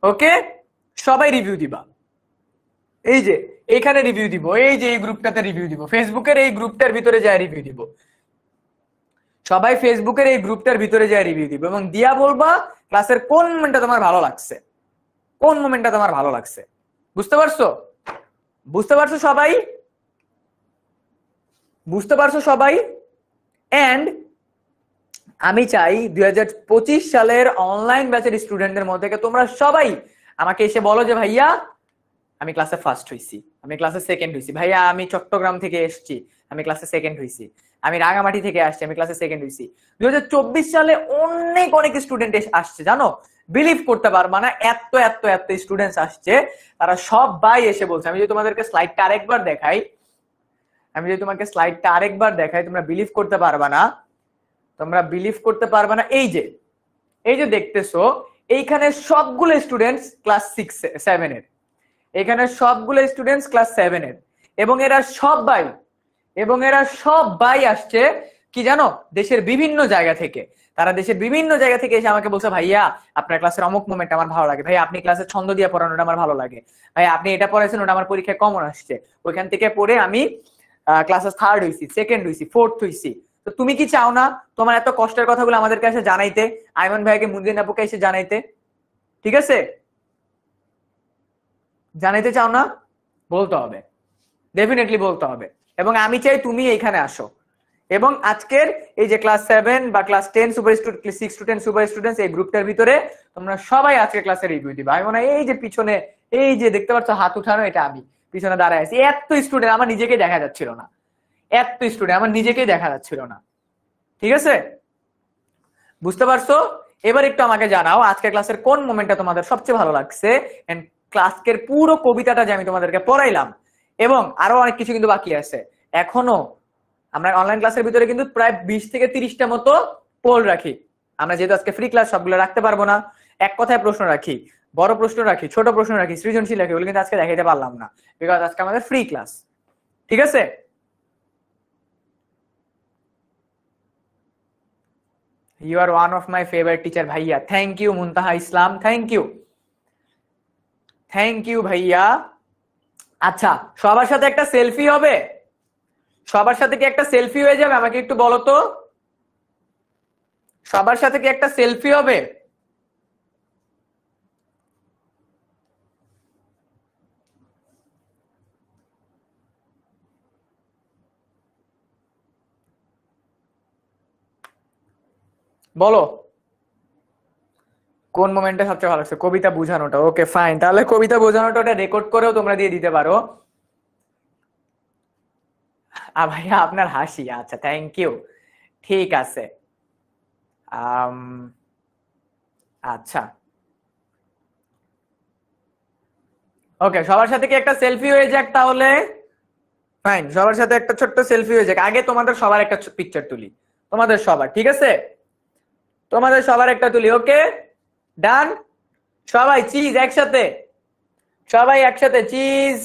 ওকে, সবাই রিভিউ দিবা। এই যে এইখানে রিভিউ দিব, এই যে এই গ্রুপটাতে রিভিউ দিব, ফেসবুকের এই গ্রুপটার ভিতরে যায় রিভিউ দিব, সবাই ফেসবুকের এই গ্রুপটার ভিতরে যায় রিভিউ দিব, এবং দিয়া বলবা ক্লাসের কোন মোমেন্টটা তোমার ভালো লাগছে, কোন মোমেন্টটা তোমার ভালো লাগছে। বুঝতে পারছো? বুঝতে পারছো সবাই? বুঝতে পারছো সবাই? এন্ড আমি চাই 2025 সালের অনলাইন ব্যাচের স্টুডেন্টদের মধ্যে থেকে তোমরা সবাই আমাকে এসে বলো যে ভাইয়া আমি ক্লাসে ফার্স্ট হইছি, আমি ক্লাসে সেকেন্ড হইছি, ভাইয়া আমি চট্টগ্রাম থেকে এসেছি, আমি ক্লাসে সেকেন্ড হইছি, আমি রাঙামাটি থেকে আসছি, আমি ক্লাসে সেকেন্ড হইছি। 2024 সালে অনেক অনেক স্টুডেন্ট আসছে, জানো, বিলিভ করতে পারবা না, এত এত এত স্টুডেন্টস আসছে, তারা সবাই এসে বলছে। আমি যদি তোমাদেরকে স্লাইডটা আরেকবার দেখাই, আমি যদি তোমাকে স্লাইডটা আরেকবার দেখাই, তোমরা বিলিভ করতে পারবা না, তোমরা বিলিভ করতে পারবা না। এই যে, এই যে দেখতেছো, এইখানে সবগুলো স্টুডেন্টস ক্লাস 6-7 এর, এখানে সবগুলো স্টুডেন্টস ক্লাস 7 এর, এবং এরা সবাই আসছে কি জানো, দেশের বিভিন্ন জায়গা থেকে। তারা দেশের বিভিন্ন জায়গা থেকে এসে আমাকে বলছে ভাইয়া আপনার ক্লাসের অমুক মোমেন্ট আমার ভালো লাগে, ভাই আপনি ক্লাসে ছন্দ দিয়ে পড়ানোটা আমার ভালো লাগে, ভাই আপনি এটা পড়াইছেন ওটা আমার পরীক্ষায় কমন আসছে, ওইখান থেকে পড়ে আমি ক্লাসে থার্ড হইছি, সেকেন্ড হইছি, ফোর্থ হইছি। তো তুমি কি চাও না তোমার এত কষ্টের কথাগুলো আমাদেরকে এসে জানাইতে, আইমান ভাইকে, মুনজিন আপুকে এসে জানাইতে? ঠিক আছে, জানাইতে চাও না? বলতে হবে, ডেফিনেটলি বলতে হবে। এবং আমি চাই তুমি এইখানে আসো, এবং আজকের এই যে ক্লাস 7 বা class 10 super student, 6 to 10 super students, এই গ্রুপটার ভিতরে তোমরা সবাই আজকে ক্লাসে রিভিউ দিবা। আমি মনে হয় এই যে পিছনে, এই যে দেখতে পাচ্ছ হাত উঠানো, এটা আমি পিছনে দাঁড়ায় আছি। এত স্টুডেন্ট, আমার নিজেকে দেখা যাচ্ছিল না, এত স্টুডেন্ট আমার নিজেকেই দেখা যাচ্ছিল না। ঠিক আছে, বুঝতে পারছো? এবার একটু আমাকে জানাও আজকের ক্লাসের কোন মোমেন্টটা তোমাদের সবচেয়ে ভালো লাগছে, এন্ড ক্লাসের পুরো কবিতাটা যে আমি তোমাদেরকে পড়াইলাম, এবং আরো অনেক কিছু কিন্তু বাকি আছে এখনো। আমরা অনলাইন ক্লাসের ভিতরে কিন্তু প্রায় 20 থেকে 30টা মতো পোল রাখি। আমরা যেহেতু আজকে ফ্রি ক্লাস, সবগুলো রাখতে পারবো না। এক কথায় প্রশ্ন রাখি, বড় প্রশ্ন রাখি, ছোট প্রশ্ন রাখি, সৃজনশীল রাখি, ওগুলো কিন্তু আজকে দেখাইতে পারলাম না, বিকজ আজকে আমাদের ফ্রি ক্লাস। ঠিক আছে, you are one of my favourite teacher ভাইয়া। Thank you Muntaha Islam, thank you, thank you ভাইয়া। আচ্ছা, সবার সাথে একটা সেলফি হবে? সবার সাথে কি একটা সেলফি হয়ে যাবে? আমাকে একটু বলো তো, সবার সাথে কি একটা সেলফি হবে? বলো কোন মোমেন্টটা সবচেয়ে ভালো লাগছে? কবিতা বোঝানোটা, ওকে ফাইন, তাহলে কবিতা বোঝানোটা ওটা রেকর্ড করেও তোমরা দিয়ে দিতে পারো। ভাইয়া আপনার হাসি, আচ্ছা থ্যাংক ইউ, ঠিক আছে। আচ্ছা, ওকে, সবার সাথে কি একটা সেলফি হয়ে যাক তাহলে? ফাইন, সবার সাথে একটা ছোট্ট সেলফি হয়ে যাক। আগে তোমাদের সবার একটা পিকচার তুলি, তোমাদের সবার, ঠিক আছে? তোমাদের সবার একটা তুলি, ওকে ডান। সবাই চিজ একসাথে, সবাই একসাথে চিজ।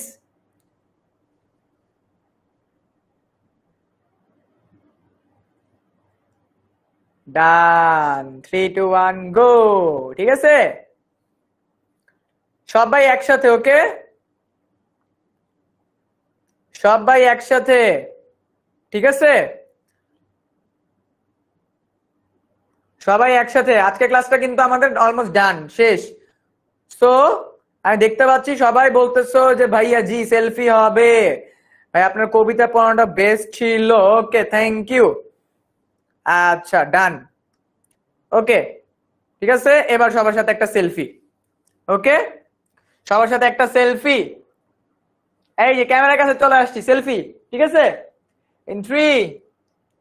ডান, 3 2 1 গো। ঠিক আছে, সবাই একসাথে, ওকে সবাই একসাথে, ঠিক আছে সবাই একসাথে। আজকে ক্লাসটা কিন্তু আমাদের অলমোস্ট ডান, শেষ। সো আমি দেখতে পাচ্ছি সবাই বলতেছো যে ভাইয়া জি সেলফি হবে, ভাই আপনার কবিতা পড়ানোটা বেস্ট ছিল। ওকে, থ্যাংক ইউ। আচ্ছা, ডান। ওকে, ঠিক আছে, এবার সবার সাথে একটা সেলফি। ওকে, সবার সাথে একটা সেলফি। এই যে ক্যামেরার কাছে চলে আসছি, সেলফি। ঠিক আছে, ইন 3,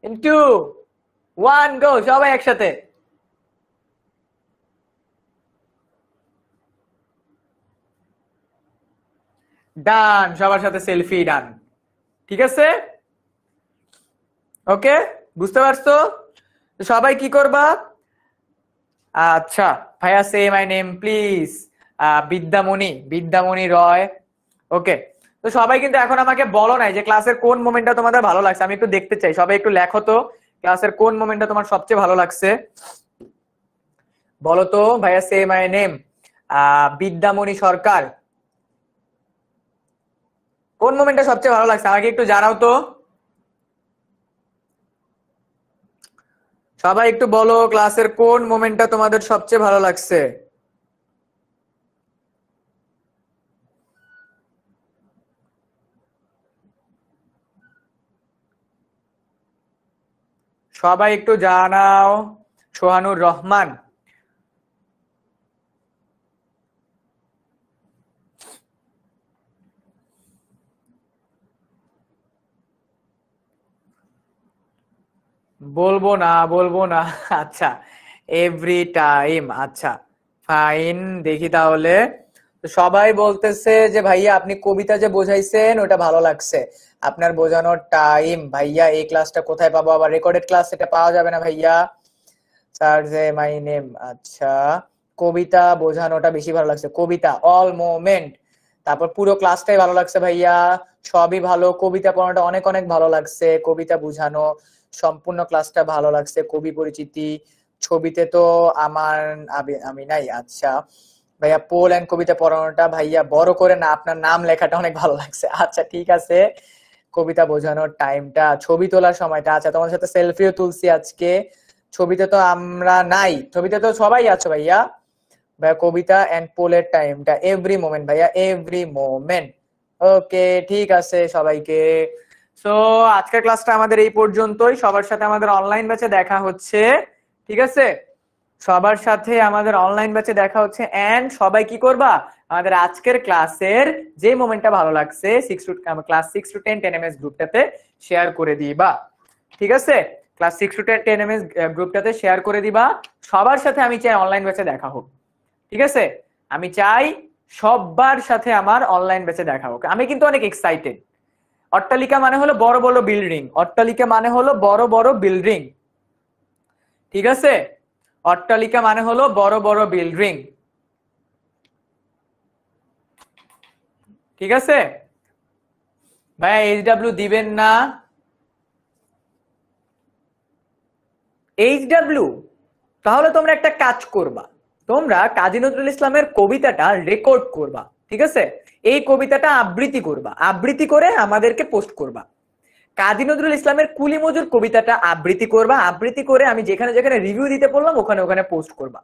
ইন 2, 1, গো। সবাই একসাথে। ডান, সবার সাথে সেলফি, ডান। ঠিক আছে, ওকে, বুঝতে পারছো? তো সবাই কি করবা? আচ্ছা ভাইয়া, সে মাই নেম প্লিজ। বিদ্যামণি, বিদ্যামণি রয়। ওকে, তো সবাই কিন্তু এখন আমাকে বলো নাই যে ক্লাসের কোন মোমেন্টটা তোমাদের ভালো লাগছে। আমি একটু দেখতে চাই, সবাই একটু লেখো তো ক্লাসের কোন মোমেন্টটা তোমার সবচেয়ে ভালো লাগছে। বলো তো ভাইয়া, সে মাই নেম। বিদ্যামণি সরকার, কোন মোমেন্টটা সবচেয়ে ভালো লাগছে আমাকে একটু জানাও তো। সবাই একটু বলো ক্লাসের কোন মোমেন্টটা তোমাদের সবচেয়ে ভালো লাগছে। সবাই একটু জানাও। সোহানুর রহমান, বলবো না, বলবো না। আচ্ছা, এভরি টাইম। আচ্ছা, ফাইন, দেখি তাহলে। তো সবাই বলতেছে যে ভাইয়া আপনি কবিতা যে বোঝাইছেন ওটা ভালো লাগছে। আপনার বোঝানোর টাইম ভাইয়া, এই ক্লাসটা কোথায় পাবো? আবার রেকর্ডেড ক্লাস এটা পাওয়া যাবে না ভাইয়া? স্যার যে মাই নেম। আচ্ছা, কবিতা বোঝানোটা বেশি ভালো লাগছে। কবিতা অল মোমেন্ট, তারপর পুরো ক্লাসটাই ভালো লাগছে ভাইয়া। সবই ভালো, কবিতা পড়ানোটা অনেক অনেক ভালো লাগছে। কবিতা বুঝানো সম্পূর্ণ ক্লাসটা ভালো লাগছে। কবি পরিচিতি, ছবিতে তো আমার আমি নাই। আচ্ছা ভাইয়া, পোল এন্ড কবিতা পড়ানোটা ভাইয়া বড় করে না, আপনার নাম লেখাটা অনেক ভালো লাগছে। আচ্ছা ঠিক আছে, কবিতা বোঝানোর টাইমটা, ছবি তোলার সময়টা। আচ্ছা, তোমার সাথে সেলফিও তুলছি আজকে। ছবিতে তো আমরা নাই, ছবিতে তো সবাই আছো ভাইয়া। ভাইয়া কবিতা এন্ড পোলের টাইমটা, এভরি মোমেন্ট ভাইয়া, এভরি মোমেন্ট। ওকে, ঠিক আছে সবাইকে। সো আজকের ক্লাসটা আমাদের এই পর্যন্তই। সবার সাথে আমাদের অনলাইন ব্যাচে দেখা হচ্ছে। ঠিক আছে, সবার সাথে আমাদের অনলাইন ব্যাচে দেখা হচ্ছে। এন্ড সবাই কি করবা, আমাদের আজকের ক্লাসের যে মোমেন্টটা ভালো লাগছে ক্লাস 6 to 10 10ms গ্রুপটাতে শেয়ার করে দিবা। ঠিক আছে, ক্লাস 6 to 10 10ms গ্রুপটাতে শেয়ার করে দিবা। সবার সাথে আমি চাই অনলাইন ব্যাচে দেখা হোক। ঠিক আছে, আমি চাই সবার সাথে আমার অনলাইন ব্যাচে দেখা হোক। আমি কিন্তু অনেক এক্সাইটেড। অট্টালিকা মানে হলো বড় বড় বিল্ডিং, অট্টালিকা মানে হলো বড় বড় বিল্ডিং। ঠিক আছে, অট্টালিকা মানে হলো বড় বড় বিল্ডিং। ঠিক আছে ভাইয়া, এইচডব্লিউ দিবেন না? এইচডব্লিউ, তাহলে তোমরা একটা কাজ করবা, তোমরা কাজী নজরুল ইসলামের কবিতাটা রেকর্ড করবা। ঠিক আছে, এই কবিতাটা আবৃত্তি করবা, আবৃত্তি করে আমাদেরকে পোস্ট করবা। কাজী নজরুল ইসলামের কুলি মজুর কবিতাটা আবৃত্তি করবা, আবৃত্তি করে আমি যেখানে যেখানে রিভিউ দিতে বললাম ওখানে ওখানে পোস্ট করবা।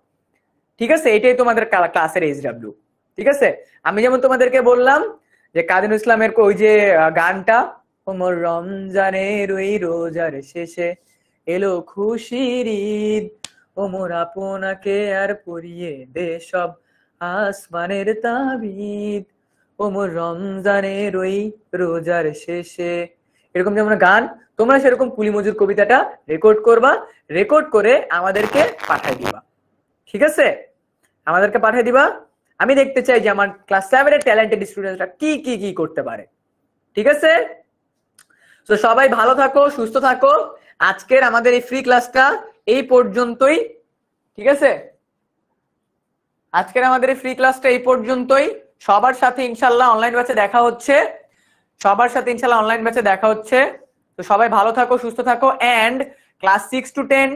ঠিক আছে, এটাই তোমাদের ক্লাসের এইচডব্লিউ। ঠিক আছে, আমি যেমন তোমাদেরকে বললাম যে কাজী নজরুল ইসলামের ওই যে গানটা, ওমর রমজানের ওই রোজার শেষে এলো খুশির ঈদ, ওমর আপনাকে আর পরিয়ে দে সব আসমানের তাবিদ, ওমর রমজানের ওই রোজার শেষে, এরকম যেমন গান, তোমরা সেরকম কুলি মজুর কবিতাটা রেকর্ড করবা, রেকর্ড করে আমাদেরকে পাঠিয়ে দিবা। ঠিক আছে, আমাদেরকে পাঠিয়ে দিবা। আমি দেখতে চাই যে আমার ক্লাস 7 এর ট্যালেন্টেড স্টুডেন্টরা কি কি কি করতে পারে। ঠিক আছে, তো সবাই ভালো থাকো, সুস্থ থাকো। আজকের আমাদের এই ফ্রি ক্লাসটা এই পর্যন্তই। ঠিক আছে, আজকের আমাদের এই ফ্রি ক্লাসটা এই পর্যন্তই। সবার সাথে ইনশাল্লাহ অনলাইন ব্যাচে দেখা হচ্ছে, সবার সাথে ইনশাল্লাহ অনলাইন ব্যাচে দেখা হচ্ছে। তো সবাই ভালো থাকো, সুস্থ থাকো। And class 6 to 10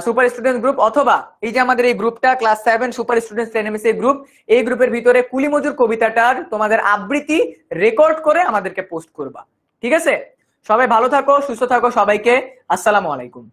super student group, অথবা এই যে আমাদের এই গ্রুপটা ক্লাস 7 সুপার স্টুডেন্ট 10ms এই গ্রুপ, এই গ্রুপের ভিতরে কুলি মজুর কবিতাটার তোমাদের আবৃত্তি রেকর্ড করে আমাদেরকে পোস্ট করবা। ঠিক আছে, সবাই ভালো থাকো, সুস্থ থাকো। সবাইকে আসসালামু আলাইকুম।